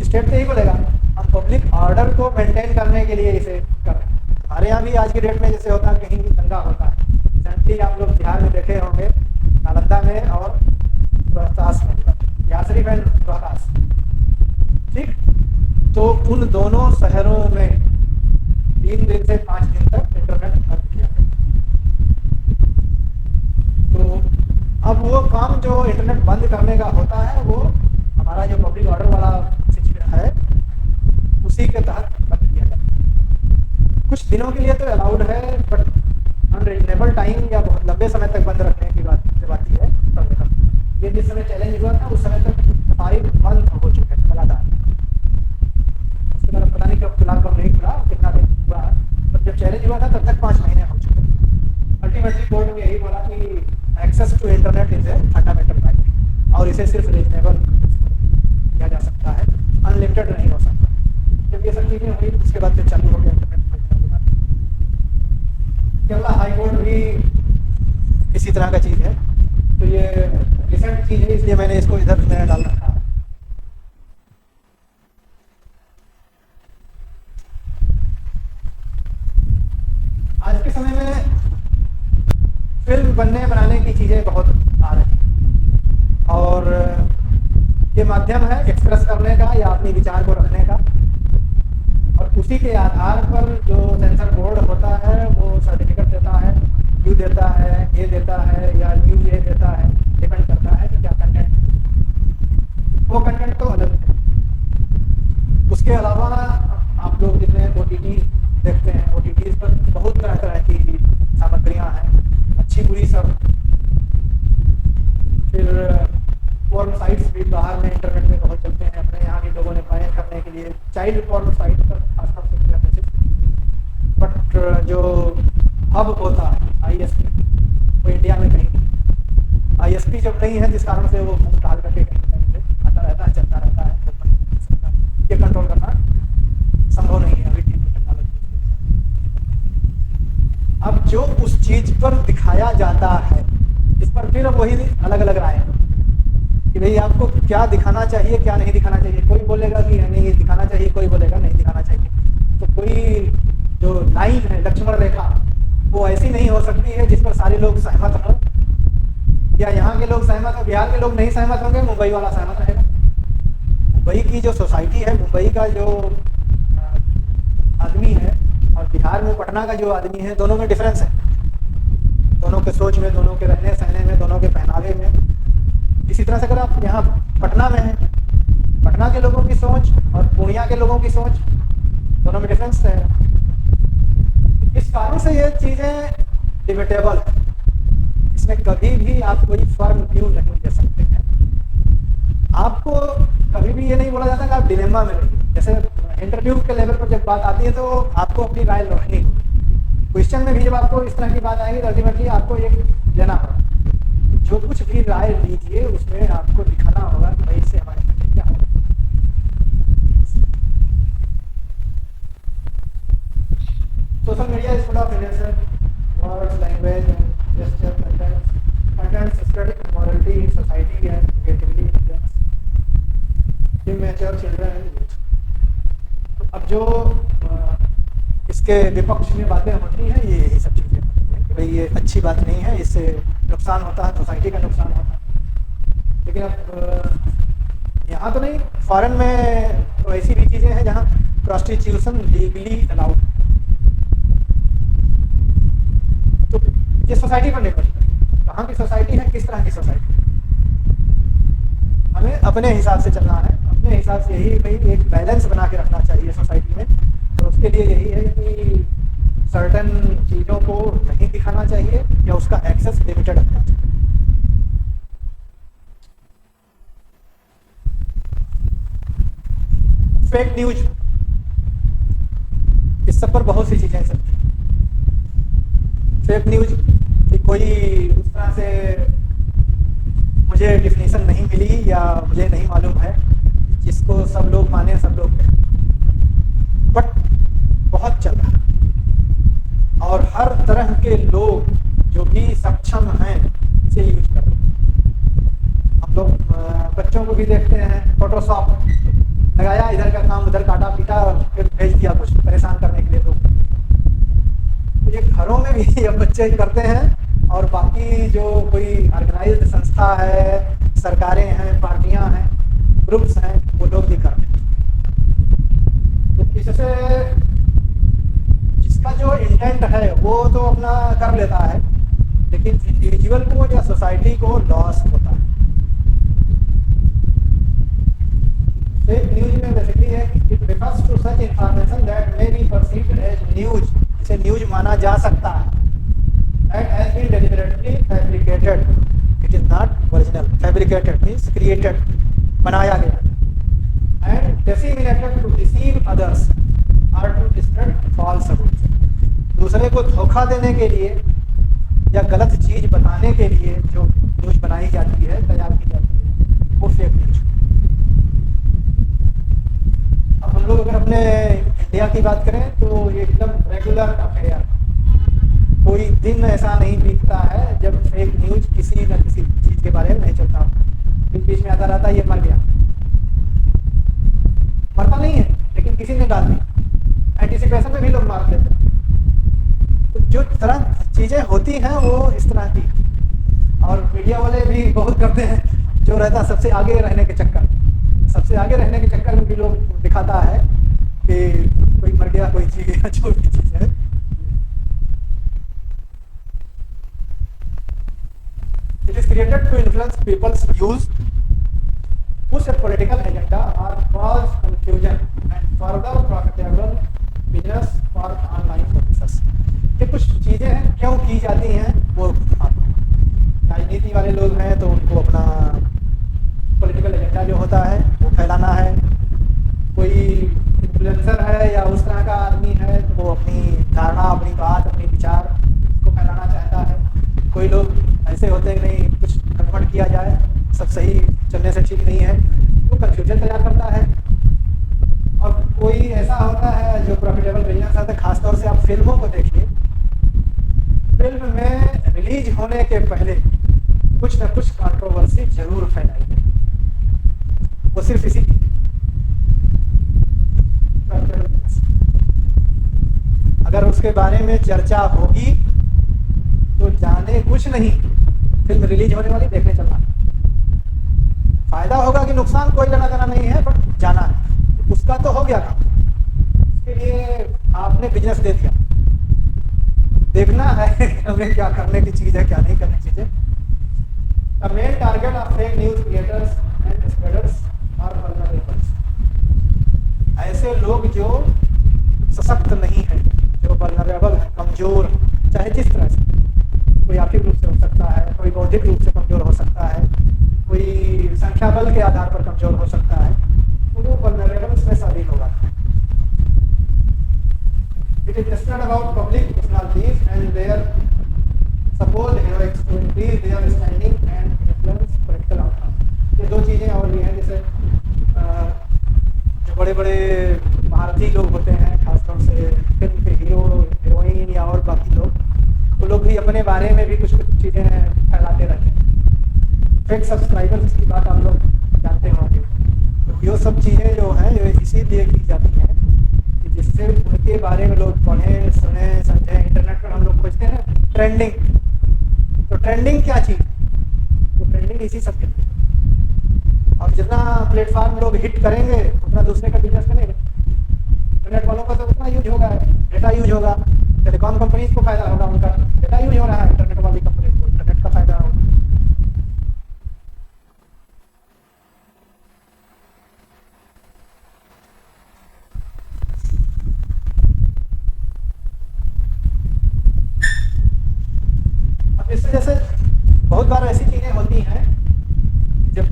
स्टेट तो यही बोलेगा हम पब्लिक ऑर्डर को मेंटेन करने के लिए इसे कर रहे हैं। हमारे यहाँ भी आज की डेट में जैसे होता है, कहीं भी दंगा होता है, रिसेंटली आप लोग बिहार में देखे होंगे, नालंदा में और रोहतास में, बिहार शरीफ एंड रोहतास, ठीक। तो उन दोनों शहरों में 3 दिन से 5 दिन तक इंटरनेट बंद किया गया। तो अब वो काम जो इंटरनेट बंद करने का होता है वो हमारा जो पब्लिक ऑर्डर वाला सिचुएशन है उसी के तहत बंद किया जाए। कुछ दिनों के लिए तो अलाउड है, बट अनरीजनेबल टाइम या बहुत लंबे समय तक बंद रखने की बात ही है। ये जिस समय चैलेंज हुआ था उस समय तक सफाई बंद हो चुके थे लगातार, उसके बाद पता नहीं कब खुला कब नहीं खुला, कितना दिन हुआ, पर जब चैलेंज हुआ था तब तक 5 महीने हो चुके थे। अल्टीमेटली कोर्ट ने यही बोला कि access to internet is a fundamental right, और इसे सिर्फ रीजनेबल किया जा सकता है, अनलिमिटेड नहीं हो सकता। जब ये सब चीज़ें हुई उसके बाद फिर चालू हो गया इंटरनेट। केरला हाई कोर्ट भी इसी तरह का चीज़ है, तो ये रिसेंट चीज़ है, इसलिए मैंने इसको इधर डाल रहा है। माध्यम है एक्सप्रेस करने का या अपने विचार को रखने का, और उसी के आधार पर जो सेंसर बोर्ड होता है वो सर्टिफिकेट देता है, यू देता है, ए देता है या यू ए देता है, डिपेंड करता है कि क्या कंटेंट। वो कंटेंट तो अलग है। उसके अलावा आप लोग जितने OTT देखते हैं, OTTs पर बहुत तरह तरह की सामग्रियाँ हैं, अच्छी बुरी सब। फिर पोर्न साइट्स भी बाहर में इंटरनेट में बहुत चलते हैं, अपने यहाँ के लोगों ने बैन करने के लिए चाइल्ड पोर्न साइट पर खासतौर से किया मैसेज। बट जो हब होता है ISP, वो इंडिया में कहीं नहीं। ISP जब नहीं है, जिस कारण से वो मुंह टाल करके कहीं कहीं पे आता रहता है, चलता रहता है, ये कंट्रोल करना संभव नहीं है अभी की टेक्नोलॉजी। अब जो उस चीज पर दिखाया जाता है, इस पर फिर वही अलग अलग राय है कि भाई आपको क्या दिखाना चाहिए, क्या नहीं दिखाना चाहिए। कोई बोलेगा कि नहीं दिखाना चाहिए, कोई बोलेगा नहीं दिखाना चाहिए। तो कोई जो लाइन है, लक्ष्मण रेखा, वो ऐसी नहीं हो सकती है जिस पर सारे लोग सहमत हों, या यहाँ के लोग सहमत हो, बिहार के लोग नहीं सहमत होंगे, मुंबई वाला सहमत रहेगा। मुंबई की जो सोसाइटी है, मुंबई का जो आदमी है और बिहार में पटना का जो आदमी है, दोनों में डिफरेंस है। दोनों के सोच में, दोनों के रहने सहने में, दोनों के पहनावे में। इसी तरह से अगर आप यहाँ पटना में हैं, पटना के लोगों की सोच और पूर्णिया के लोगों की सोच, दोनों में डिफरेंस है। इस कारण से ये चीज़ें डिबेटेबल है, इसमें कभी भी आप कोई फर्म व्यू नहीं दे सकते हैं। आपको कभी भी ये नहीं बोला जाता कि आप डिलेमा में रहिए। जैसे इंटरव्यू के लेवल पर जब बात आती है तो आपको अपनी राय रखनी होगी। क्वेश्चन में भी जब आपको इस तरह की बात आएगी तो अल्टीमेटली आपको एक लेना होगा। जो कुछ भी राय लीजिए उसमें आपको दिखाना होगा कि भाई इससे हमारे क्या होगा। Social media is full of innocent words, language and gesture, contents spreading morality in society and negatively influence immature children and youth. अब जो इसके विपक्ष में बातें होती हैं, ये यही सब चीज़ें होती हैं कि भाई ये अच्छी बात नहीं है, इससे नुकसान होता है, सोसाइटी का नुकसान होता है। लेकिन अब यहाँ तो नहीं, फॉरेन में तो ऐसी भी चीज़ें हैं जहाँ प्रोस्टिट्यूशन लीगली अलाउड। तो ये सोसाइटी पर निर्भर करता है, कहाँ की सोसाइटी है, किस तरह की सोसाइटी। हमें अपने हिसाब से चलना है, अपने हिसाब से यही भाई एक बैलेंस बना के रखना चाहिए सोसाइटी में। तो उसके लिए यही है कि सर्टेन चीज़ों को नहीं दिखाना चाहिए या उसका एक्सेस लिमिटेड रखना चाहिए। फेक न्यूज, इस सब पर बहुत सी चीज़ें चलती हैं। फेक न्यूज कि कोई उस तरह से मुझे डिफिनीशन नहीं मिली या मुझे नहीं मालूम है, जिसको सब लोग माने, सब लोग कहें, बट बहुत चल रहा है और हर तरह के लोग जो भी सक्षम हैं इसे यूज कर रहे हैं। हम लोग बच्चों को भी देखते हैं, फोटोशॉप लगाया, इधर का काम उधर काटा पीटा, फिर भेज दिया कुछ परेशान करने के लिए लोग। तो ये घरों में भी अब बच्चे करते हैं और बाकी जो कोई ऑर्गेनाइज्ड संस्था है, सरकारें हैं, पार्टियां हैं, ग्रुप्स हैं, वो लोग भी करते हैं। तो इससे जिसका जो इंटेंट है वो तो अपना कर लेता है, लेकिन इंडिविजुअल को या सोसाइटी को लॉस होता है। फेक न्यूज में बेसिकली है कि it refers to such information that may be perceived as news, इसे न्यूज माना जा सकता है, that has been deliberately fabricated, it is not original. Fabricated means created, बनाया गया, and disseminated to deceive others और टू स्प्रेड फॉल्स रूल्स। दूसरे को धोखा देने के लिए या गलत चीज बताने के लिए जो न्यूज बनाई जाती है, तैयार की जाती है, वो फेक न्यूज। अब हम लोग अगर अपने इंडिया की बात करें तो ये एकदम रेगुलर अफेयर, कोई दिन ऐसा नहीं बीतता है जब फेक न्यूज किसी न किसी चीज के बारे में नहीं चलता। बीच बीच में आता रहता है ये मर गया, मरता नहीं है लेकिन किसी ने डाल दी, एंटीसिपेशन में भी लोग मार देते हैं। तो जो तरह चीजें होती हैं वो इस तरह की, और मीडिया वाले भी बहुत करते हैं, जो रहता सबसे आगे रहने के चक्कर। सबसे आगे रहने के चक्कर में भी लोग दिखाता है कि कोई मर गया, कोई जी गया, जो भी चीज़ है। It is created to influence people's views, push a political agenda, or cause confusion and further profitable business for online services. ये कुछ चीज़ें हैं क्यों की जाती हैं, वो राजनीति वाले लोग हैं तो उनको अपना पॉलिटिकल एजेंडा जो होता है वो फैलाना है। कोई इन्फ्लुएंसर है या उस तरह का आदमी है तो वो अपनी धारणा, अपनी बात, अपनी विचार को फैलाना चाहता है। कोई लोग ऐसे होते हैं नहीं, कुछ कन्वर्ट किया जाए, सब सही चलने से ठीक नहीं है, तो कन्फ्यूजन तैयार करता है। और कोई ऐसा होता है जो प्रॉफिटेबल बिजनेस है, खासतौर से आप फिल्मों को देखिए, फिल्म में रिलीज होने के पहले कुछ न कुछ कंट्रोवर्सी जरूर फैलाई गई, वो सिर्फ इसी अगर उसके बारे में चर्चा होगी तो जाने कुछ नहीं, फिल्म रिलीज होने वाली, देखने चलना। फायदा होगा कि नुकसान कोई लेना देना नहीं है, बट जाना है, उसका तो हो गया काम। उसके लिए आपने बिजनेस दे दिया, देखना है हमें क्या करने की चीज़ है, क्या नहीं करने की चीज़ है। The main target of fake news creators and spreaders are vulnerables. ऐसे लोग जो सशक्त नहीं है, जो वल्नरेबल है, कमजोर, चाहे जिस तरह से, कोई आर्थिक रूप से हो सकता है, कोई बौद्धिक रूप से कमजोर हो सकता है, कोई संख्या बल के आधार पर कमजोर हो सकता है, तो वो वल्नरेबल्स में शामिल होगा। It is tested about public personalities and their supposed heroics to increase their standing and influence political outcomes। ये दो चीज़ें और भी हैं, जैसे जो बड़े बड़े महारथी लोग होते हैं, खासतौर से फिल्म के हीरो, हीरोइन या और बाकी लोग, वो लोग भी अपने बारे में भी कुछ कुछ चीज़ें फैलाते रहते हैं। फेक सब्सक्राइबर्स की बात आप लोग जानते होंगे, तो ये सब चीज़ें जो हैं जो इसीलिए की जाती हैं कि जिससे उनके बारे में लोग पढ़ें, सुने, समझें। इंटरनेट पर हम लोग खोजते हैं ट्रेंडिंग, तो ट्रेंडिंग क्या चीज़, तो ट्रेंडिंग इसी सब के लिए। और जितना प्लेटफॉर्म लोग हिट करेंगे उतना दूसरे का बिजनेस करेंगे। इंटरनेट वालों का तो उतना यूज होगा, डेटा यूज होगा, टेलीकॉम कंपनीज को फायदा होगा, उनका डेटा यूज हो रहा है, इंटरनेट वाली कंपनीज को इंटरनेट का फायदा होगा। अब इससे जैसे बहुत बार ऐसी चीज़ें होती हैं, जब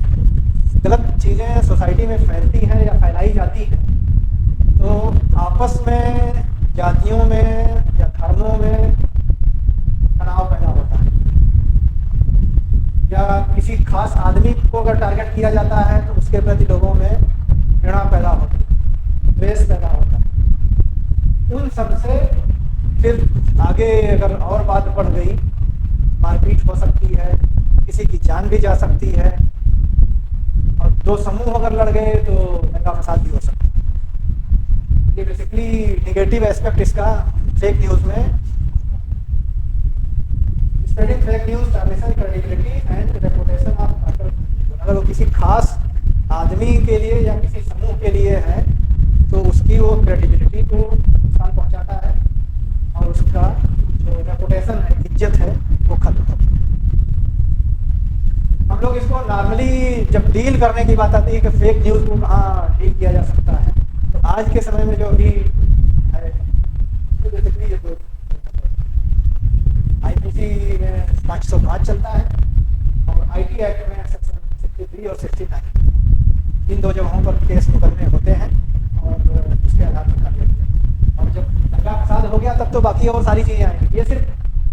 गलत चीज़ें सोसाइटी में फैलती हैं या फैलाई जाती हैं, तो आपस में, जातियों में या धर्मों में तनाव पैदा होता है, या किसी खास आदमी को अगर टारगेट किया जाता है तो उसके प्रति लोगों में घृणा पैदा होती है, द्वेष पैदा होता है। उन सब से फिर आगे अगर और बात बढ़ गई, मारपीट हो सकती है, किसी की जान भी जा सकती है, और दो समूह अगर लड़ गए तो दंगा फसाद भी हो सकता है। ये बेसिकली निगेटिव एस्पेक्ट इसका फेक न्यूज़ में। Spreading fake news targeting credibility and reputation of अगर वो किसी खास आदमी के लिए या किसी समूह के लिए है तो उसकी वो क्रेडिबिलिटी को नुकसान पहुंचाता है, और उसका जो रेपुटेशन है, इज्जत है, वो खत्म होती है। हम लोग इसको नॉर्मली जब डील करने की बात आती है कि फेक न्यूज़ को कहाँ डील किया जा सकता है, तो आज के समय में जो भी है, तो बेसिकली ये तो IPC में 505 चलता है, और IT एक्ट में सेक्शन 63 और 69, इन दो जगहों पर केस मुकदमे होते हैं, और उसके आधार पर कर लेते हैं। और जब दंगा फसाद हो गया तब तो बाकी और सारी चीज़ें आएंगी। ये सिर्फ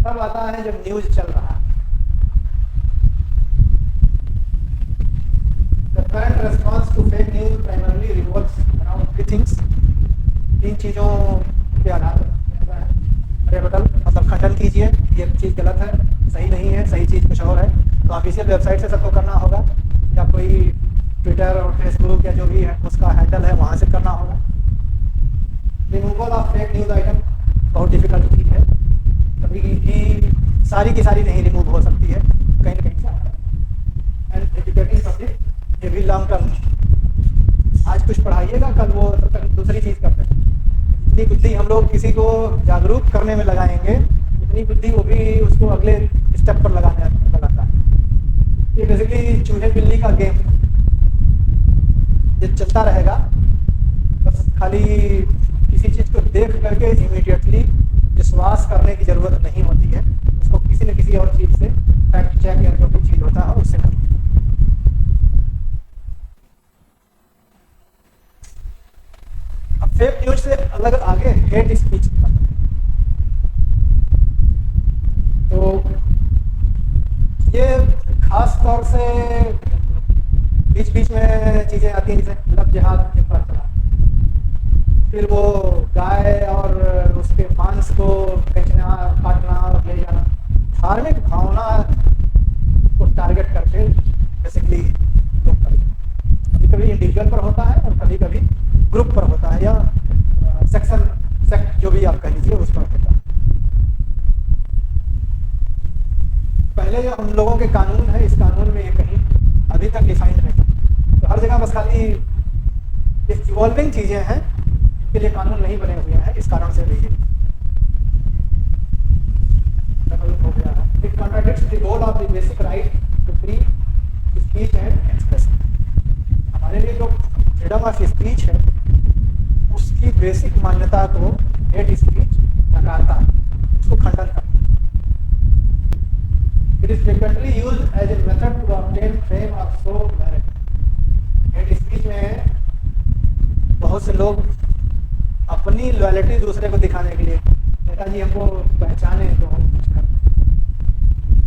तब आता है जब न्यूज़ चल रहा है। The current response to fake news primarily revolves around three things। तीन चीज़ों के आधार पर रेबटल मतलब खंडन कीजिए, ये चीज़ गलत है, सही नहीं है, सही चीज़ कुछ और है, तो ऑफिशियल वेबसाइट से सबको करना होगा, या कोई ट्विटर और फेसबुक या जो भी है उसका हैंडल है वहाँ से करना होगा। Removal of fake news item बहुत डिफिकल्ट चीज़ है, कभी भी सारी की सारी नहीं रिमूव हो सकती है, कहीं ना कहीं से। एंड एजुकेटिंग पब्लिक, ये भी लॉन्ग टर्म कुछ पढ़ाइएगा, कल वो दूसरी चीज़ करते हैं। जितनी बुद्धि हम लोग किसी को जागरूक करने में लगाएंगे, उतनी बुद्धि वो भी उसको अगले स्टेप पर लगाता है। ये बेसिकली चूहे बिल्ली का गेम ये चलता रहेगा। बस खाली किसी चीज़ को देख करके इमीडिएटली विश्वास करने की ज़रूरत नहीं होती है, उसको किसी न किसी और चीज़ से फैक्ट चेक या जो भी चीज़ होता है उससे करते हैं। अब फेक न्यूज से अलग आगे हेट स्पीच की बात है। तो ये खास तौर से बीच बीच में चीज़ें आती हैं, जैसे लव जिहाद एक बार चला, फिर वो गाय और उसके मांस को बेचना, काटना और ले जाना, धार्मिक भावना को टारगेट करके बेसिकली लोग करते हैं। कभी कभी इंडिविजुअल पर होता है और कभी कभी ग्रुप पर होता है, या सेक्ट जो भी आप कह लीजिए उस पर होता है। पहले जो हम लोगों के कानून है, इस कानून में ये कहीं अभी तक डिफाइंड नहीं, तो हर जगह बस खाली इवॉल्विंग चीज़ें हैं, इनके लिए कानून नहीं बने हुए हैं, इस कारण से भी हो गया है। It contradicts the goal of the basic right to free speech and expression. हमारे लिए जो फ्रीडम ऑफ स्पीच है उसकी बेसिक मान्यता को हेट स्पीच नकारता है, उसको खंडन करता है। It is frequently used as a method to obtain fame or show merit। Hate speech में बहुत से लोग अपनी लॉयल्टी दूसरे को दिखाने के लिए, नेताजी हमको पहचाने तो हम कुछ कर,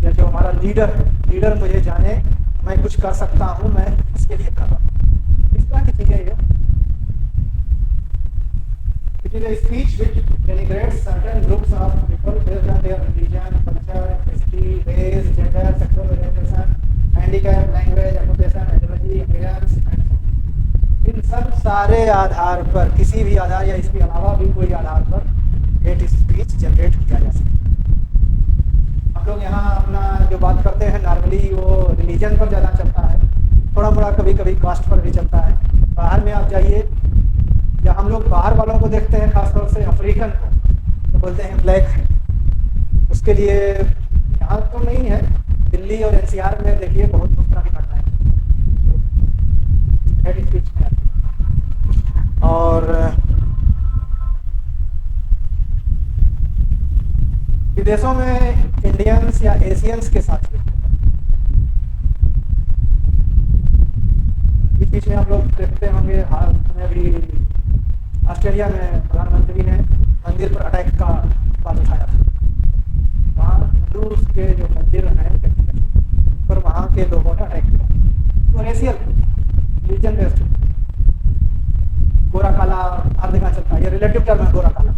या जो हमारा लीडर मुझे जाने, मैं कुछ कर सकता हूँ, मैं इसके लिए कर रहा हूँ, इस तरह की चीज़ें ये। It is a speech which denigrates certain groups of people based on their religion, culture, ethnicity, race, gender, sexual orientation, handicap, language, occupation, ideology, appearance, and so on। इन सब सारे आधार पर, किसी भी आधार या इसके अलावा भी कोई आधार पर हेट स्पीच जनरेट किया जा सकता है। हम लोग यहाँ अपना जो बात करते हैं नॉर्मली वो रिलीजन पर ज़्यादा चलता है, थोड़ा मोड़ा कभी कभी कास्ट पर भी चलता है। बाहर में आप जाइए, या हम लोग बाहर वालों को देखते हैं, खासतौर से अफ्रीकन को, तो बोलते हैं ब्लैक है। उसके लिए यहाँ तो नहीं है, दिल्ली और एनसीआर में देखिए बहुत उस तरह की घटनाएं हेट स्पीच में आती है। और विदेशों में इंडियंस या एशियंस के साथ भी बीच में आप लोग देखते होंगे, हाल में भी ऑस्ट्रेलिया में प्रधानमंत्री ने मंदिर पर अटैक का बात उठाया था। वहाँ हिंदूज के जो मंदिर हैं पर वहाँ के लोगों ने अटैक किया, तो रेशियल रिलीजन बेस्ड, गोरा काला हर जगह चलता है, ये रिलेटिव टर्म है गोरा काला।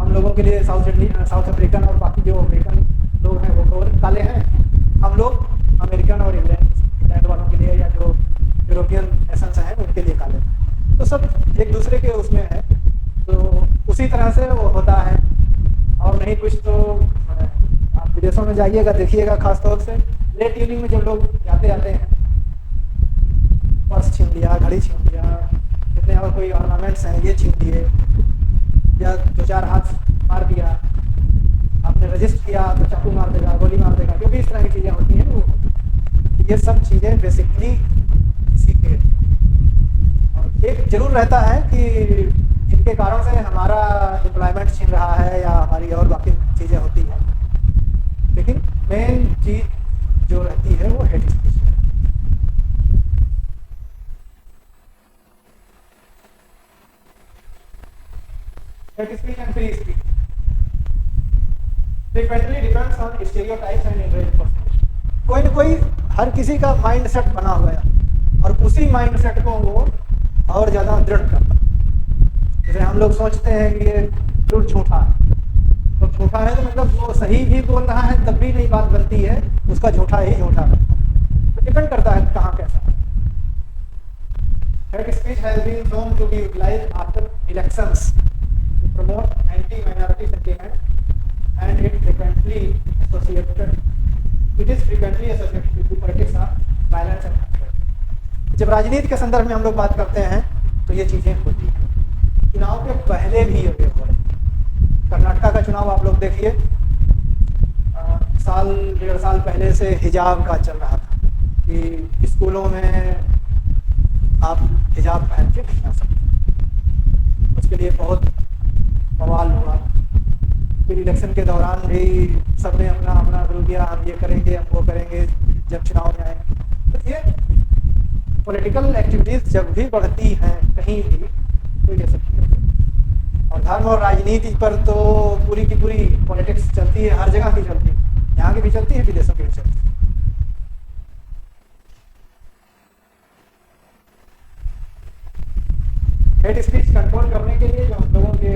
हम लोगों के लिए साउथ अफ्रीकन और बाकी जो अमेरिकन लोग हैं वो काले हैं, हम लोग अमेरिकन और इंग्लैंड वालों के लिए या जो यूरोपियन नेशंस हैं उनके लिए काले, तो सब एक दूसरे के उसमें है। तो उसी तरह से वो होता है, और नहीं कुछ। तो आप विदेशों में जाइएगा, देखिएगा, खासतौर से लेट इवनिंग में जब लोग जाते हैं, पर्स छीन लिया, घड़ी छीन लिया, जितने और कोई ऑर्नामेंट्स हैं ये छीन लिए, या दो चार हाथ मार दिया, आपने रजिस्ट किया तो चाकू मार देगा, गोली मार देगा, जो भी इस तरह की चीज़ें होती हैं वो, ये सब चीज़ें बेसिकली किसी के एक जरूर रहता है कि इनके कारण से हमारा एम्प्लॉयमेंट छीन रहा है या हमारी और बाकी चीज़ें होती हैं, लेकिन मेन चीज़ जो रहती है वो हेट स्पीच है। Hate speech and free speech frequently depends on stereotypes and interest. कोई न कोई हर किसी का माइंड सेट बना हुआ है और उसी माइंड सेट को वो और ज़्यादा दृढ़ करता है। जैसे हम लोग सोचते हैं कि ये झूठ झूठा है, तो झूठा है तो मतलब वो सही भी बोल रहा है तब भी नहीं बात बनती है, उसका झूठा ही झूठा है। तो डिपेंड करता है कहाँ कैसा। Hate speech has been known to be utilised after elections to promote anti minority sentiment and it frequently associated with politics of violence and. जब राजनीति के संदर्भ में हम लोग बात करते हैं तो ये चीज़ें होती हैं। चुनाव के पहले भी ये हो रही है। कर्नाटका का चुनाव आप लोग देखिए, साल 1.5 साल पहले से हिजाब का चल रहा था कि स्कूलों में आप हिजाब पहन के नहीं आ सकते। उसके लिए बहुत बवाल हुआ। फिर इलेक्शन के दौरान भी सबने अपना अपना शुरू किया, हम ये करेंगे, हम वो करेंगे जब चुनाव में आएंगे। तो ये पॉलिटिकल एक्टिविटीज़ जब भी बढ़ती हैं कहीं भी, तो ये सब चीज़ें होती हैं। और धर्म और राजनीति पर तो पूरी की पूरी पॉलिटिक्स चलती है, हर जगह की चलती है, यहाँ की भी चलती है, विदेशों की भी चलती है। हेट स्पीच कंट्रोल करने के लिए जो हम लोगों के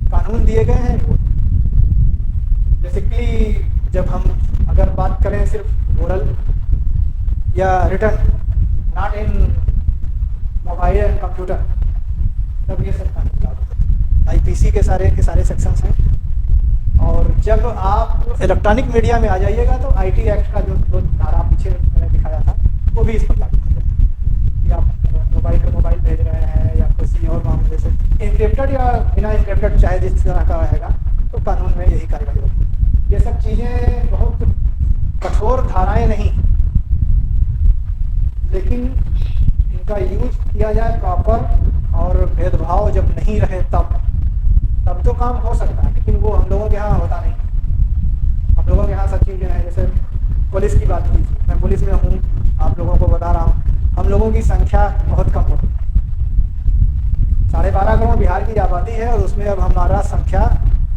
कानून दिए गए हैं, वो बेसिकली जब हम अगर बात करें सिर्फ ओरल या return, not in mobile and computer, तब ये सब कानून लागू होते हैं। आईपीसी के सारे सेक्शंस हैं। और जब आप इलेक्ट्रॉनिक मीडिया में आ जाइएगा तो आईटी एक्ट का जो धारा पीछे मैंने दिखाया था, वो भी इस पर लागू हो जाएगा कि आप मोबाइल पे मोबाइल भेज रहे हैं या किसी और मामले से इंक्रिप्टेड या बिना इंक्रिप्टेड, चाहे जिस तरह का रहेगा, तो कानून में यही कार्रवाई होगी। ये सब चीज़ें बहुत कठोर धाराएं नहीं, लेकिन इनका यूज किया जाए प्रॉपर और भेदभाव जब नहीं रहे तब तो काम हो सकता है। लेकिन वो हम लोगों के यहाँ होता नहीं। हम लोगों के यहाँ सब चीज़ें हैं। जैसे पुलिस की बात कीजिए, मैं पुलिस में हूँ, आप लोगों को बता रहा हूँ, हम लोगों की संख्या बहुत कम होती है। 12.5 करोड़ बिहार की आबादी है और उसमें अब हमारा संख्या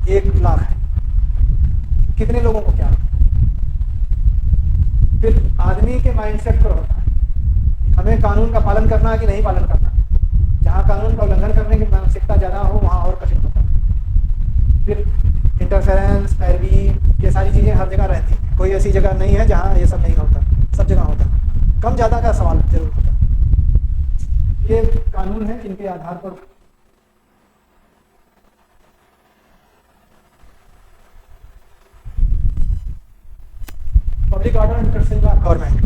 1 लाख है। कितने लोगों को क्या? फिर आदमी के माइंडसेट पर होता है, हमें कानून का पालन करना है कि नहीं पालन करना। जहाँ कानून का उल्लंघन करने की मानसिकता ज़्यादा हो, वहाँ और कठिन होता है। फिर इंटरफेरेंस, पैरवी, ये सारी चीज़ें हर जगह रहती हैं। कोई ऐसी जगह नहीं है जहाँ ये सब नहीं होता, सब जगह होता है। कम ज़्यादा का सवाल जरूर होता है। ये कानून है जिनके आधार पर public order and control of government,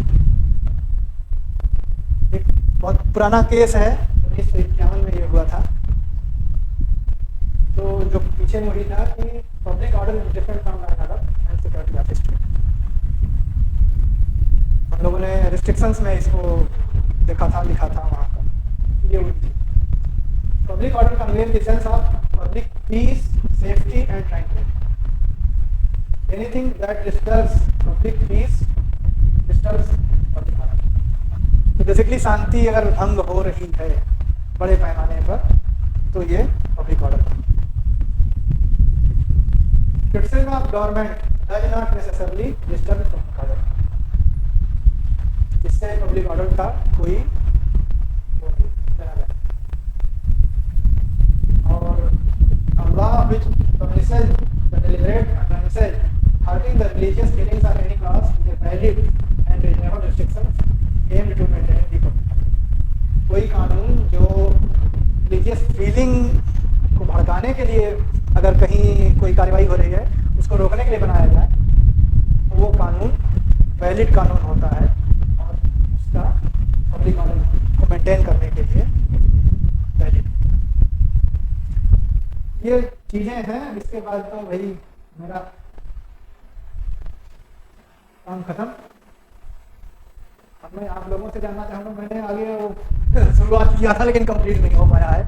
एक बहुत पुराना केस है, 1951 में ये हुआ था। तो जो पीछे में हुई था कि public order is different from law and security of state. हम लोगों ने रिस्ट्रिक्शंस में इसको देखा था, लिखा था वहाँ पर। ये हुई थी public order convey the sense of public piece, safety and tranquillity. Anything that disturbs public piece disturbs public order. तो बेसिकली शांति अगर भंग हो रही है बड़े पैमाने पर, तो ये public order. Criticism of government does not necessarily disturb public order। इससे पब्लिक ऑर्डर का कोई वो नहीं जाना जाए। और a law which punishes the deliberate offenses hurting the religious feelings of any class is a valid and reasonable restrictions aimed to maintain the public order। कोई कानून जो रिलीजियस फीलिंग को भड़काने के लिए अगर कहीं कोई कार्रवाई हो रही है, उसको रोकने के लिए बनाया जाए, तो वो कानून वैलिड कानून होता है और उसका पब्लिक ऑर्डर को मेंटेन करने के लिए वैलिड। ये चीज़ें हैं। इसके बाद तो भाई मेरा काम खत्म। अब मैं आप लोगों से जानना चाहूँगा, मैंने आगे वो शुरुआत किया था लेकिन कंप्लीट नहीं हो पाया है।